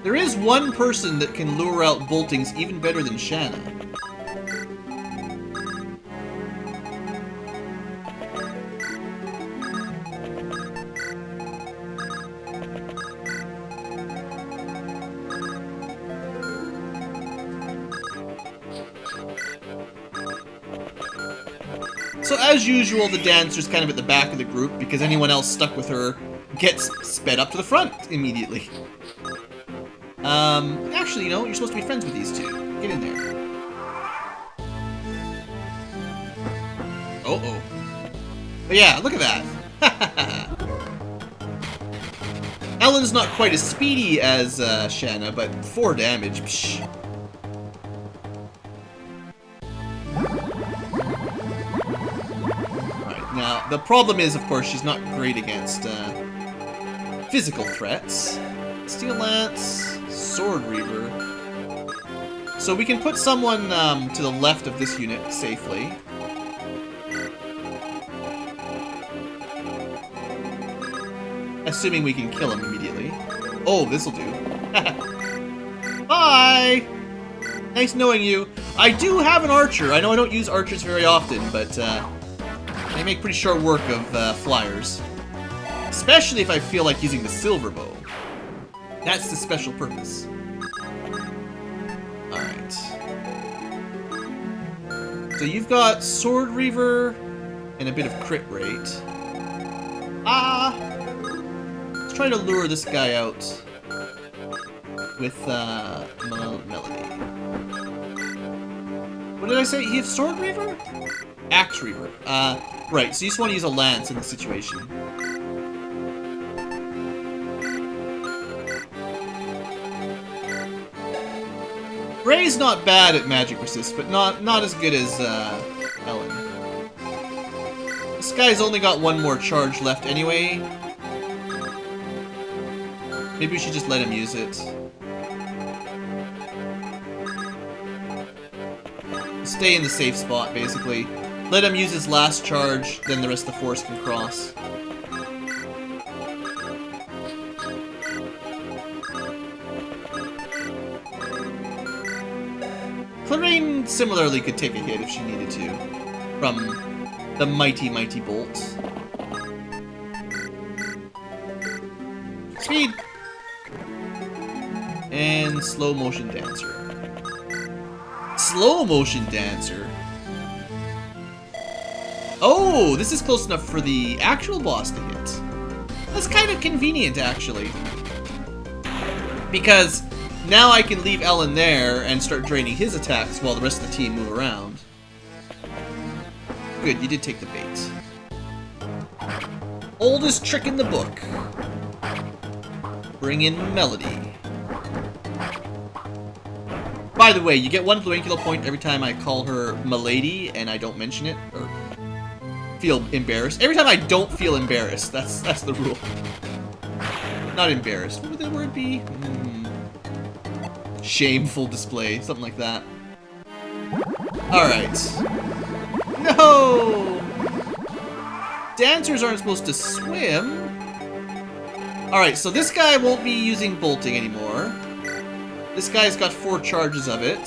there is one person that can lure out boltings even better than Shanna. So as usual, the dancer's kind of at the back of the group because anyone else stuck with her gets sped up to the front immediately. Actually, you know, you're supposed to be friends with these two. Get in there. Uh-oh. But yeah, look at that. Ellen's not quite as speedy as Shanna, but 4 damage. Psh. Alright, now, the problem is, of course, she's not great against physical threats. Steel Lance, Sword Reaver. So we can put someone to the left of this unit safely. Assuming we can kill him immediately. Oh, this'll do. Bye! Nice knowing you. I do have an archer. I know I don't use archers very often, but they make pretty short work of flyers. Especially if I feel like using the silver bow. That's the special purpose. Alright. So you've got Sword Reaver and a bit of crit rate. Let's try to lure this guy out with Melody. What did I say? He has Sword Reaver? Axe Reaver. Right, so you just want to use a lance in this situation. Ray's not bad at magic resist, but not as good as Ellen. This guy's only got 1 more charge left anyway. Maybe we should just let him use it. Stay in the safe spot, basically. Let him use his last charge, then the rest of the force can cross. Clarine similarly could take a hit if she needed to, from the mighty bolt. Speed! And slow motion dancer. Slow motion dancer? Oh, this is close enough for the actual boss to hit. That's kind of convenient, actually. Because now I can leave Ellen there and start draining his attacks while the rest of the team move around. Good, you did take the bait. Oldest trick in the book. Bring in Melody. By the way, you get 1 Fluencular point every time I call her Milady and I don't mention it, or feel embarrassed. Every time I don't feel embarrassed, that's the rule. Not embarrassed. What would the word be? Shameful display, something like that. Alright. No! Dancers aren't supposed to swim. Alright, so this guy won't be using bolting anymore. This guy's got 4 charges of it.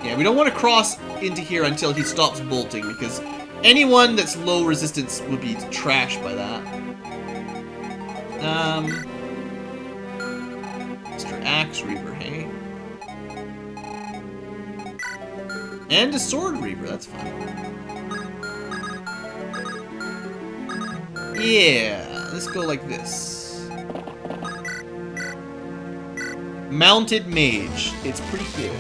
Yeah, we don't want to cross into here until he stops bolting, because anyone that's low resistance would be trashed by that. Mr. Axe Reaver, hey? And a Sword Reaver, that's fine. Yeah, let's go like this. Mounted Mage. It's pretty good.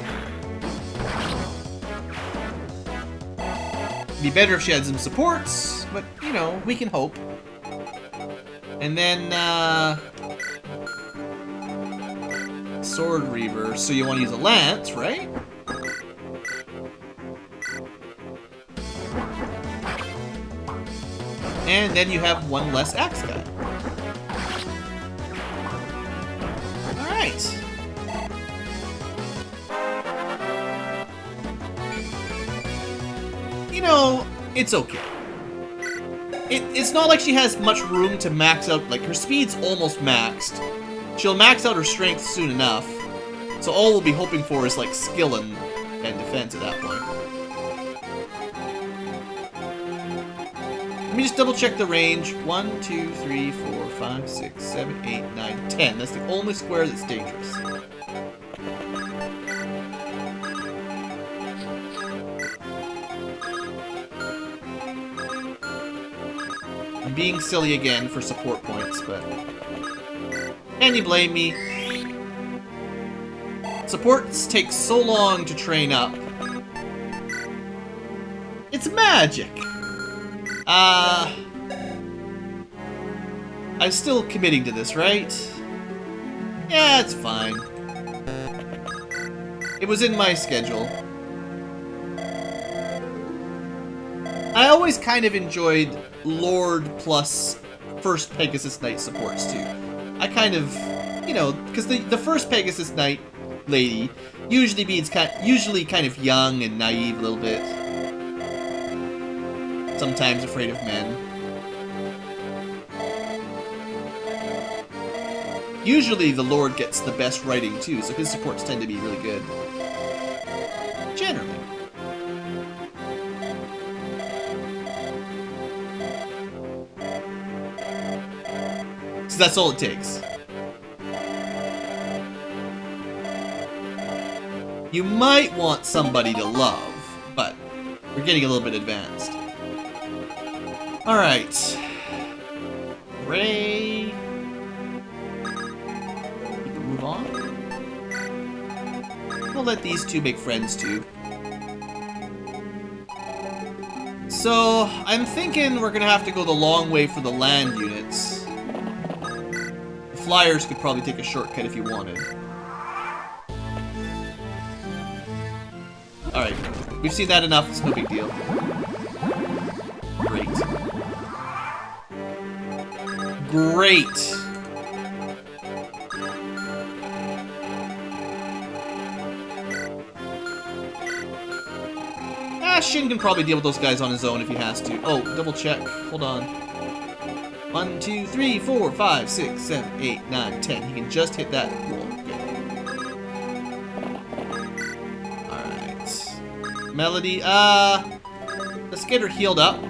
Be better if she had some supports, but, you know, we can hope. And then, Sword Reaver. So you want to use a lance, right? And then you have 1 less axe guy. Alright. You know, it's okay. It's not like she has much room to max out, like, her speed's almost maxed. She'll max out her strength soon enough. So all we'll be hoping for is, like, skill and defense at that point. Let me just double check the range. 1, 2, 3, 4, 5, 6, 7, 8, 9, 10. That's the only square that's dangerous. I'm being silly again for support points, but... Can you blame me? Supports take so long to train up. It's magic! I'm still committing to this, right? Yeah, it's fine. It was in my schedule. I always kind of enjoyed Lord plus first Pegasus Knight supports too. I kind of, you know, because the first Pegasus Knight lady usually kind of young and naive a little bit. Sometimes afraid of men. Usually the Lord gets the best writing too, so his supports tend to be really good. Generally. So that's all it takes. You might want somebody to love, but we're getting a little bit advanced. Alright. Ray. You can move on. We'll let these two make friends too. So, I'm thinking we're gonna have to go the long way for the land units. The flyers could probably take a shortcut if you wanted. Alright, we've seen that enough, it's no big deal. Great. Great! Shin can probably deal with those guys on his own if he has to. Oh, double check. Hold on. 1, 2, 3, 4, 5, 6, 7, 8, 9, 10. He can just hit that wall. Good. Alright. Melody, let's get her healed up.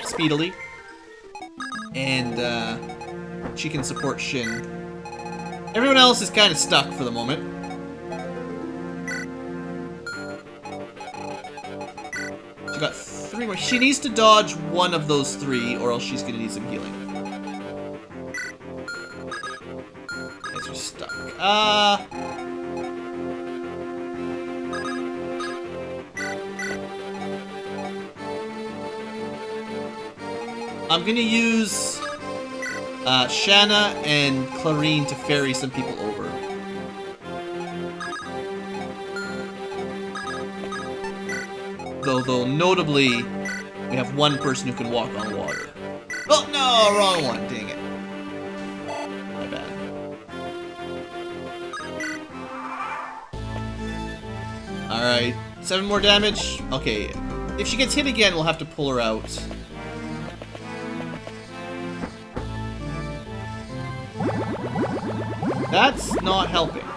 Speedily. And, she can support Shin. Everyone else is kind of stuck for the moment. Got 3 more. She needs to dodge one of those 3, or else she's gonna need some healing. Guys are stuck. I'm gonna use Shanna and Clarine to ferry some people over. Though notably, we have one person who can walk on water. Oh no, wrong one, dang it. My bad. Alright, 7 more damage? Okay, if she gets hit again, we'll have to pull her out. That's not helping.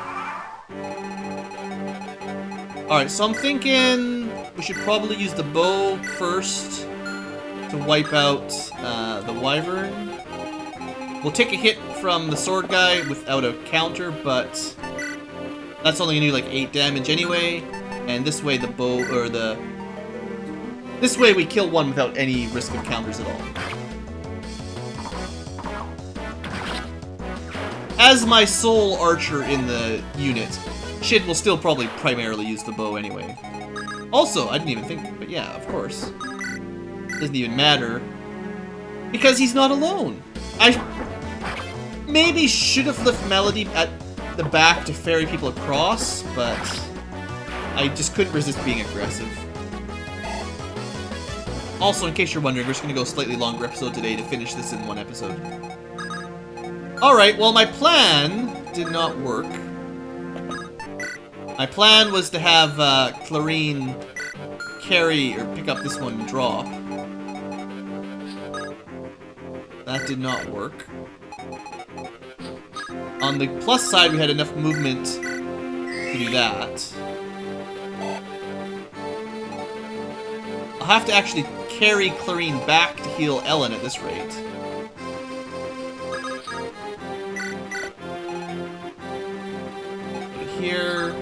Alright, so I'm thinking we should probably use the bow first to wipe out the wyvern. We'll take a hit from the sword guy without a counter, but that's only gonna do like 8 damage anyway. And this way the bow, or this way we kill one without any risk of counters at all. As my sole archer in the unit, Shid will still probably primarily use the bow anyway. Also, I didn't even think, but yeah, of course. Doesn't even matter. Because he's not alone. I maybe should have left Melody at the back to ferry people across, but I just couldn't resist being aggressive. Also, in case you're wondering, we're just going to go a slightly longer episode today to finish this in 1 episode. Alright, well my plan did not work. My plan was to have Clarine carry or pick up this one and drop. That did not work. On the plus side, we had enough movement to do that. I'll have to actually carry Clarine back to heal Ellen at this rate. Put it here.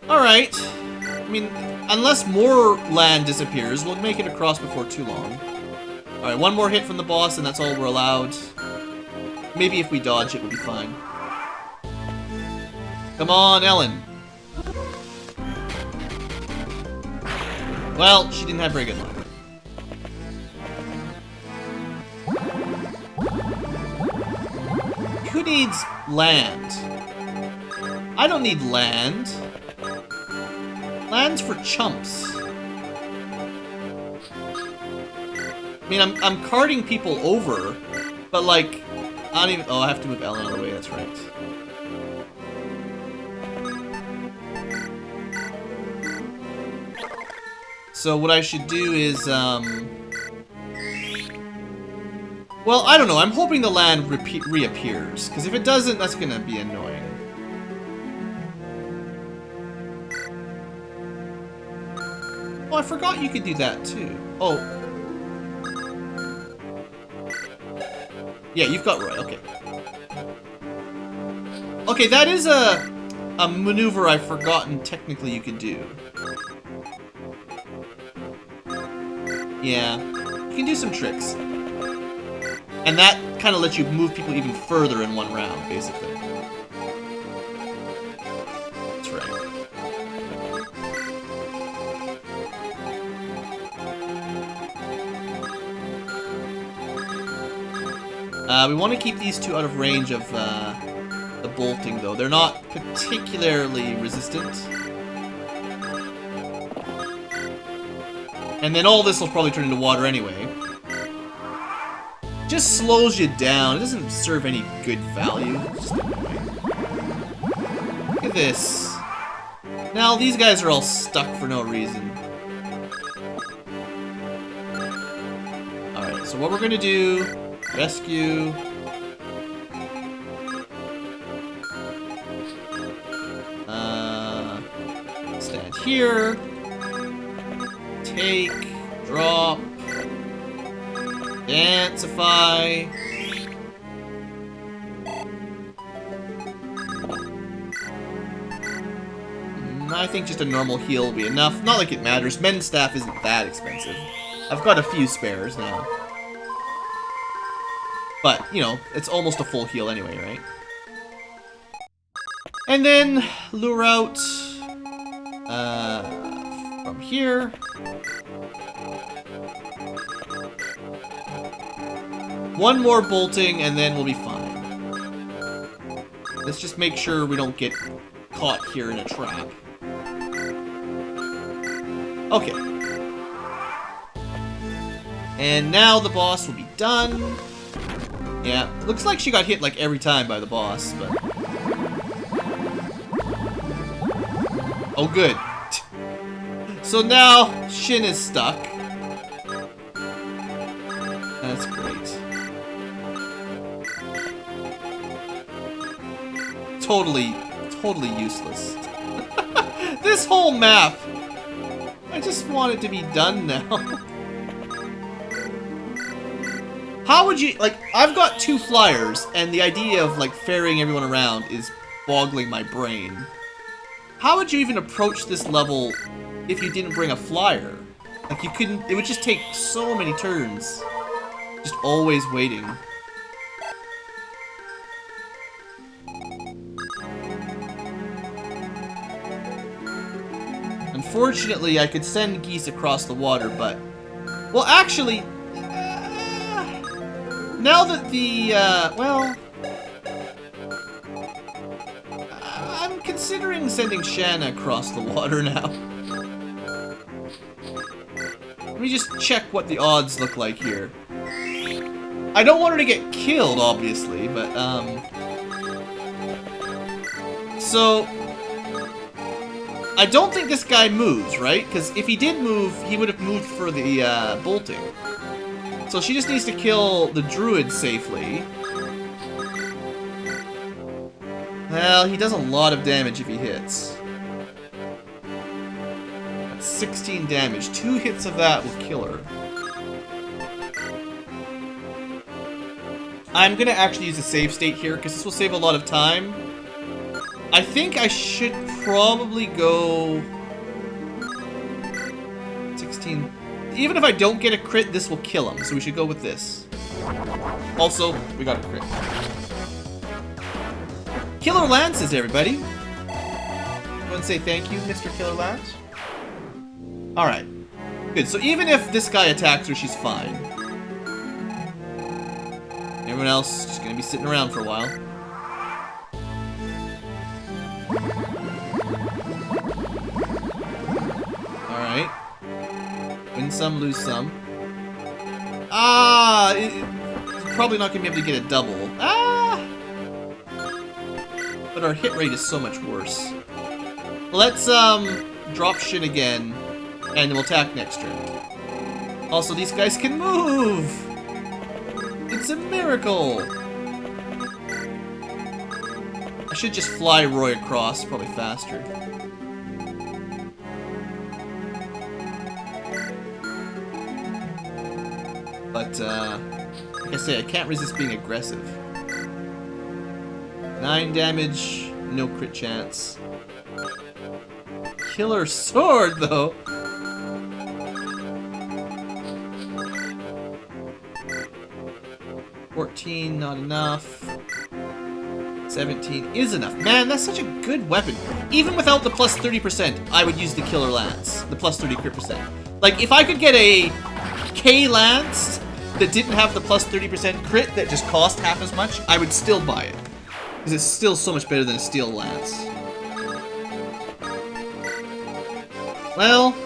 Alright. I mean, unless more land disappears, we'll make it across before too long. Alright, one more hit from the boss, and that's all we're allowed. Maybe if we dodge it, we'll be fine. Come on, Ellen. Well, she didn't have very good luck. Who needs land? I don't need land. Land's for chumps. I mean, I'm carting people over, but like, I don't even. Oh, I have to move Ellen out of the way. That's right. So what I should do is, well, I don't know. I'm hoping the land reappears, because if it doesn't, that's gonna be annoying. Oh, I forgot you could do that too. Oh. Yeah, you've got Roy. Okay. Okay, that is a maneuver I've forgotten technically you could do. Yeah, you can do some tricks. And that kind of lets you move people even further in one round, basically. That's right. We want to keep these two out of range of the bolting, though. They're not particularly resistant. And then all this will probably turn into water anyway. Just slows you down. It doesn't serve any good value. It's just annoying. Look at this. Now these guys are all stuck for no reason. Alright, so what we're gonna do, rescue. Stand here. Take, drop, Dancify. I think just a normal heal will be enough. Not like it matters. Men's staff isn't that expensive. I've got a few spares now. But, you know, it's almost a full heal anyway, right? And then lure out from here. One more bolting, and then we'll be fine. Let's just make sure we don't get caught here in a trap. Okay. And now the boss will be done. Yeah, looks like she got hit like every time by the boss, but... Oh, good. So now, Shin is stuck. That's great. Totally useless. This whole map! I just want it to be done now. How would you, like, I've got 2 flyers, and the idea of, like, ferrying everyone around is boggling my brain. How would you even approach this level if you didn't bring a flyer? Like, you couldn't, it would just take so many turns. Just always waiting. Unfortunately, I could send geese across the water, but... Well, actually... now that the, well... I'm considering sending Shanna across the water now. Let me just check what the odds look like here. I don't want her to get killed, obviously, but, so... I don't think this guy moves, right? Because if he did move, he would have moved for the, bolting. So she just needs to kill the druid safely. Well, he does a lot of damage if he hits. That's 16 damage. 2 hits of that will kill her. I'm gonna actually use a save state here, because this will save a lot of time. I think I should probably go... 17. Even if I don't get a crit, this will kill him, so we should go with this. Also, we got a crit. Killer Lances, everybody. Go and say thank you, Mr. Killer Lance. Alright. Good, so even if this guy attacks her, she's fine. Everyone else just gonna be sitting around for a while. Alright. Win some, lose some. Ah! It's probably not gonna be able to get a double. Ah! But our hit rate is so much worse. Let's, drop shit again, and we'll attack next turn. Also, these guys can move! It's a miracle! I should just fly Roy across, probably faster. But, like I say, I can't resist being aggressive. 9 damage, no crit chance. Killer sword, though! $14, not enough. 17 is enough. Man, that's such a good weapon. Even without the plus 30%, I would use the Killer Lance. The plus 30 crit percent. Like, if I could get a K Lance that didn't have the plus 30% crit that just cost half as much, I would still buy it. Because it's still so much better than a Steel Lance. Well...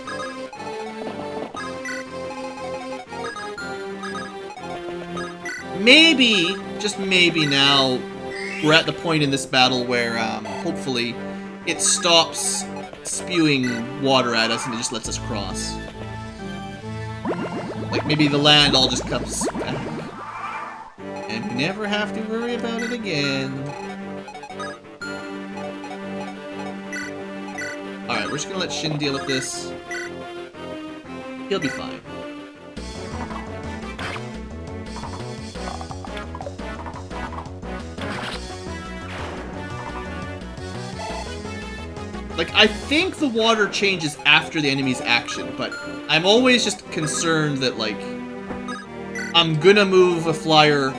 maybe, just maybe now, we're at the point in this battle where, hopefully, it stops spewing water at us and it just lets us cross. Like, maybe the land all just comes back. And we never have to worry about it again. Alright, we're just gonna let Shin deal with this. He'll be fine. Like, I think the water changes after the enemy's action, but I'm always just concerned that, like, I'm gonna move a flyer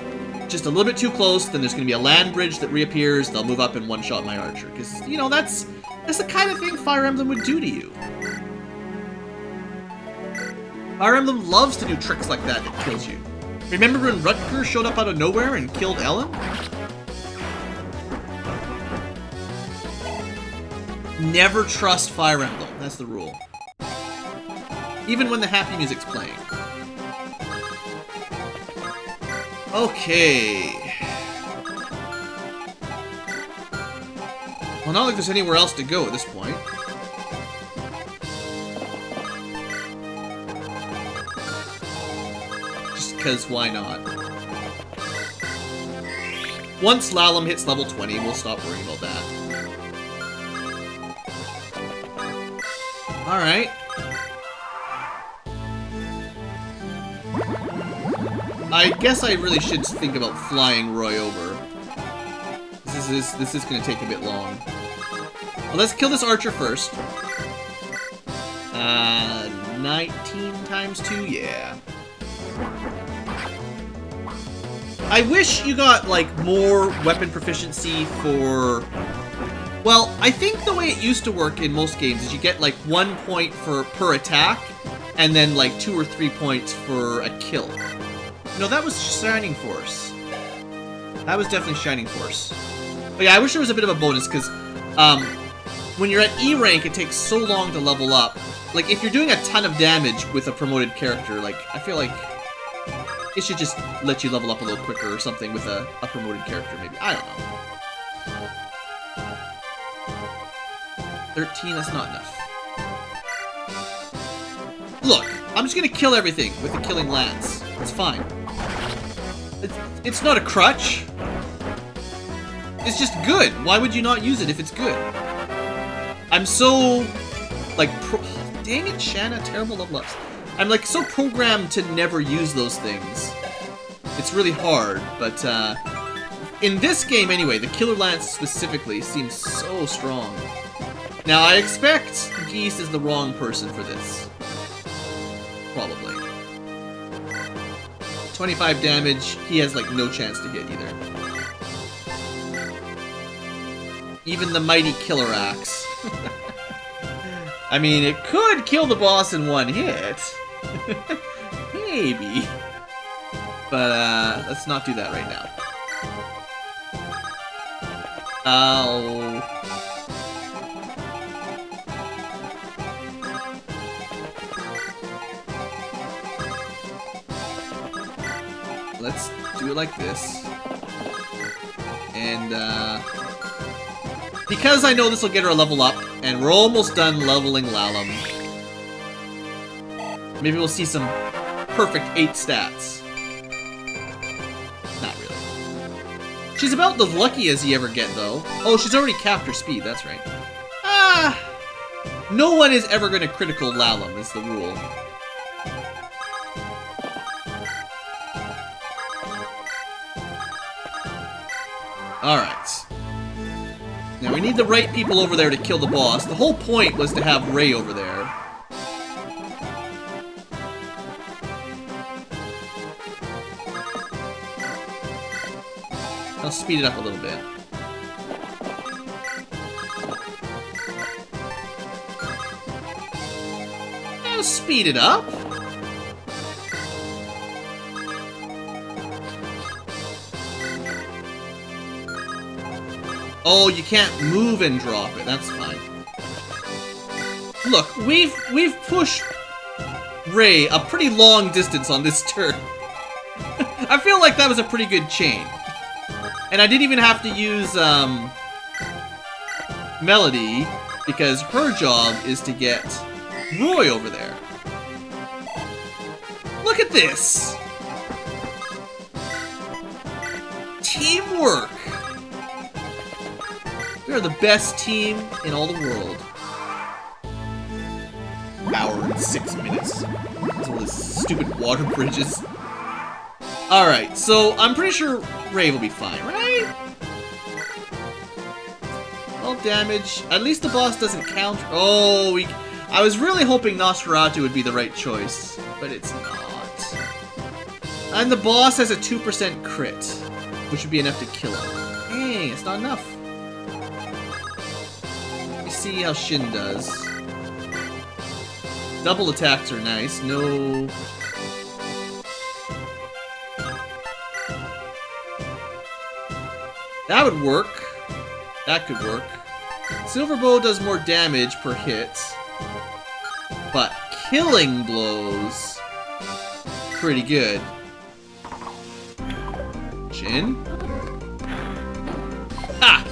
just a little bit too close, then there's gonna be a land bridge that reappears, they'll move up and one-shot my archer. Because, you know, that's the kind of thing Fire Emblem would do to you. Fire Emblem loves to do tricks like that that kills you. Remember when Rutger showed up out of nowhere and killed Ellen? Never trust Fire Emblem. That's the rule. Even when the happy music's playing. Okay. Well, not like there's anywhere else to go at this point. Just because, why not? Once Lalum hits level 20, we'll stop worrying about that. Alright. I guess I really should think about flying Roy over. This is gonna take a bit long. Well, let's kill this archer first. 19 times 2, yeah. I wish you got, like, more weapon proficiency for... Well, I think the way it used to work in most games is you get, like, 1 point per attack, and then, like, 2 or 3 points for a kill. No, that was Shining Force. That was definitely Shining Force. But yeah, I wish there was a bit of a bonus, because, when you're at E rank, it takes so long to level up. Like, if you're doing a ton of damage with a promoted character, like, I feel like it should just let you level up a little quicker or something with a promoted character, maybe. I don't know. 13, that's not enough. Look, I'm just gonna kill everything with the Killing Lance. It's fine. It's not a crutch. It's just good. Why would you not use it if it's good? I'm so, like, dang it, Shanna, terrible level ups. I'm, like, so programmed to never use those things. It's really hard, but, in this game anyway, the Killer Lance specifically seems so strong. Now, I expect Geese is the wrong person for this. Probably. 25 damage, he has like no chance to hit either. Even the mighty Killer Axe. I mean, it could kill the boss in one hit. Maybe. But, let's not do that right now. Oh. Let's do it like this. And, because I know this will get her a level up, and we're almost done leveling Lalum. Maybe we'll see some perfect 8 stats. Not really. She's about as lucky as you ever get, though. Oh, she's already capped her speed, that's right. Ah! No one is ever going to critical Lalum, is the rule. Alright. Now we need the right people over there to kill the boss. The whole point was to have Ray over there. I'll speed it up a little bit. I'll speed it up. Oh, you can't move and drop it. That's fine. Look, we've pushed Ray a pretty long distance on this turn. I feel like that was a pretty good chain. And I didn't even have to use Melody, because her job is to get Roy over there. Look at this! Teamwork! We are the best team in all the world. Hour and 6 minutes. That's all this stupid water bridges. Alright, so I'm pretty sure Ray will be fine, right? Well, damage. At least the boss doesn't count. Oh, I was really hoping Nosferatu would be the right choice, but it's not. And the boss has a 2% crit, which would be enough to kill him. Dang, it's not enough. See how Shin does. Double attacks are nice. No. That would work. That could work. Silverbow does more damage per hit. But killing blows. Pretty good. Shin. Ha!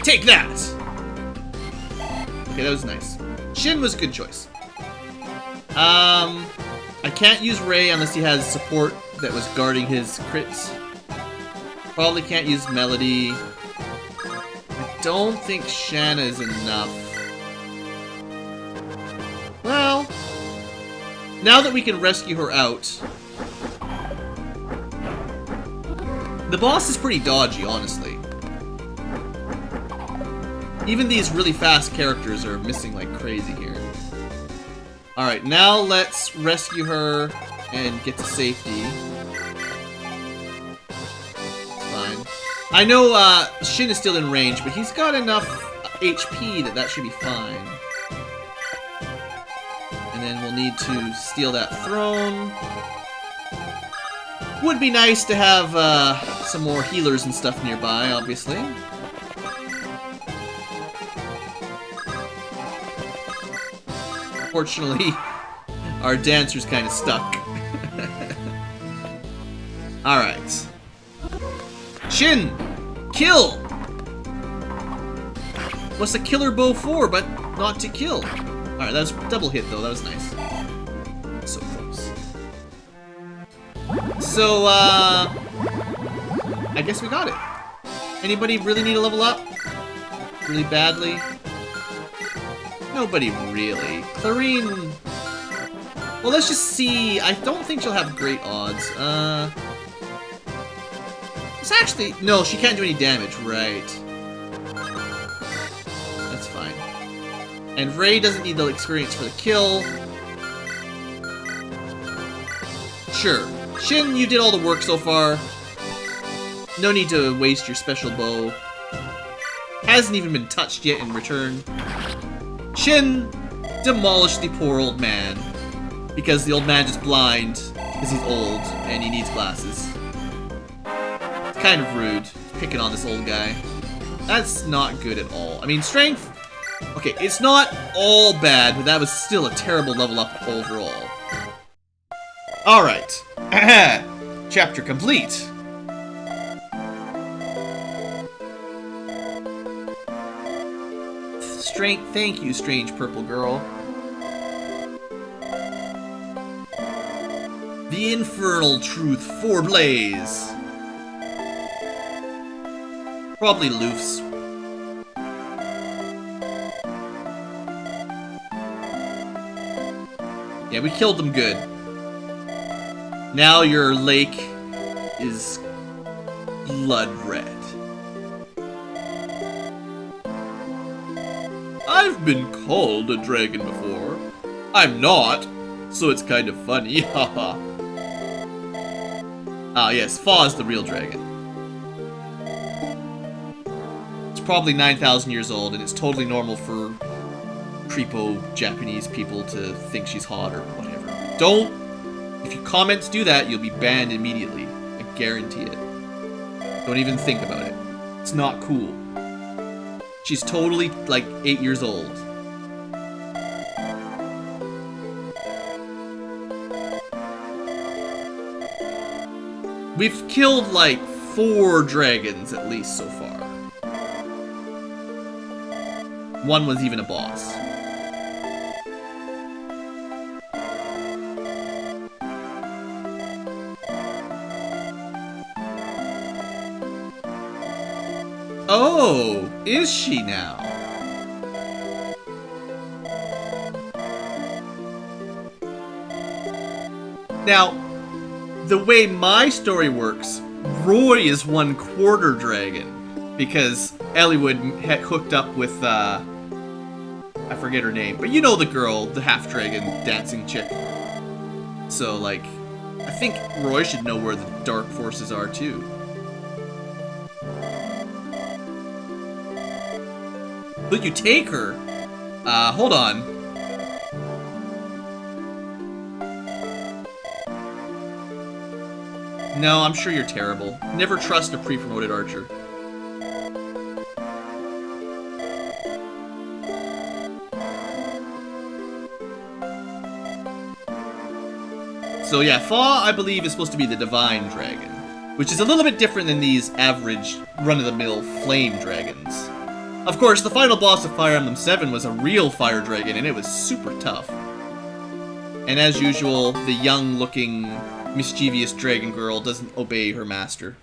Take that! Okay, that was nice. Shin was a good choice. I can't use Ray unless he has support that was guarding his crits. Probably can't use Melody. I don't think Shanna is enough. Well, now that we can rescue her out... The boss is pretty dodgy, honestly. Even these really fast characters are missing like crazy here. Alright, now let's rescue her and get to safety. Fine. I know Shin is still in range, but he's got enough HP that should be fine. And then we'll need to steal that throne. Would be nice to have some more healers and stuff nearby, obviously. Fortunately, our dancer's kind of stuck. Alright. Shin! Kill! What's a killer bow for, but not to kill? Alright, that was double hit, though. That was nice. So close. So, I guess we got it. Anybody really need to level up? Really badly? Nobody really. Clarine... Well, let's just see. I don't think she'll have great odds. It's actually... No, she can't do any damage. Right. That's fine. And Ray doesn't need the experience for the kill. Sure. Shin, you did all the work so far. No need to waste your special bow. Hasn't even been touched yet in return. Shin demolished the poor old man. Because the old man is blind. Because he's old and he needs glasses. It's kind of rude. Picking on this old guy. That's not good at all. I mean, strength... Okay, it's not all bad, but that was still a terrible level up overall. Alright. Chapter complete. Strength, thank you, strange purple girl. The infernal truth for Blaze. Probably Luff's. Yeah, we killed them good. Now your lake is blood red. I've been called a dragon before. I'm not, so it's kind of funny, haha. Ah yes, Fa is the real dragon. It's probably 9,000 years old, and it's totally normal for creepo Japanese people to think she's hot or whatever. Don't! If your comments do that, you'll be banned immediately. I guarantee it. Don't even think about it. It's not cool. She's totally, like, 8 years old. We've killed, like, 4 dragons at least so far. One was even a boss. Oh, is she now? Now, the way my story works, Roy is 1/4 dragon. Because Eliwood had hooked up with, I forget her name. But you know the girl, the half-dragon dancing chick. So, like, I think Roy should know where the dark forces are, too. But you take her? Hold on. No, I'm sure you're terrible. Never trust a pre-promoted archer. So yeah, Fa, I believe, is supposed to be the divine dragon. Which is a little bit different than these average, run-of-the-mill flame dragons. Of course, the final boss of Fire Emblem 7 was a real fire dragon, and it was super tough. And as usual, the young-looking, mischievous dragon girl doesn't obey her master.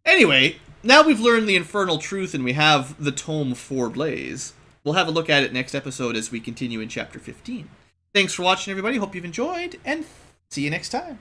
Anyway, now we've learned the infernal truth and we have the tome for Blaze. We'll have a look at it next episode as we continue in Chapter 15. Thanks for watching, everybody. Hope you've enjoyed, and see you next time.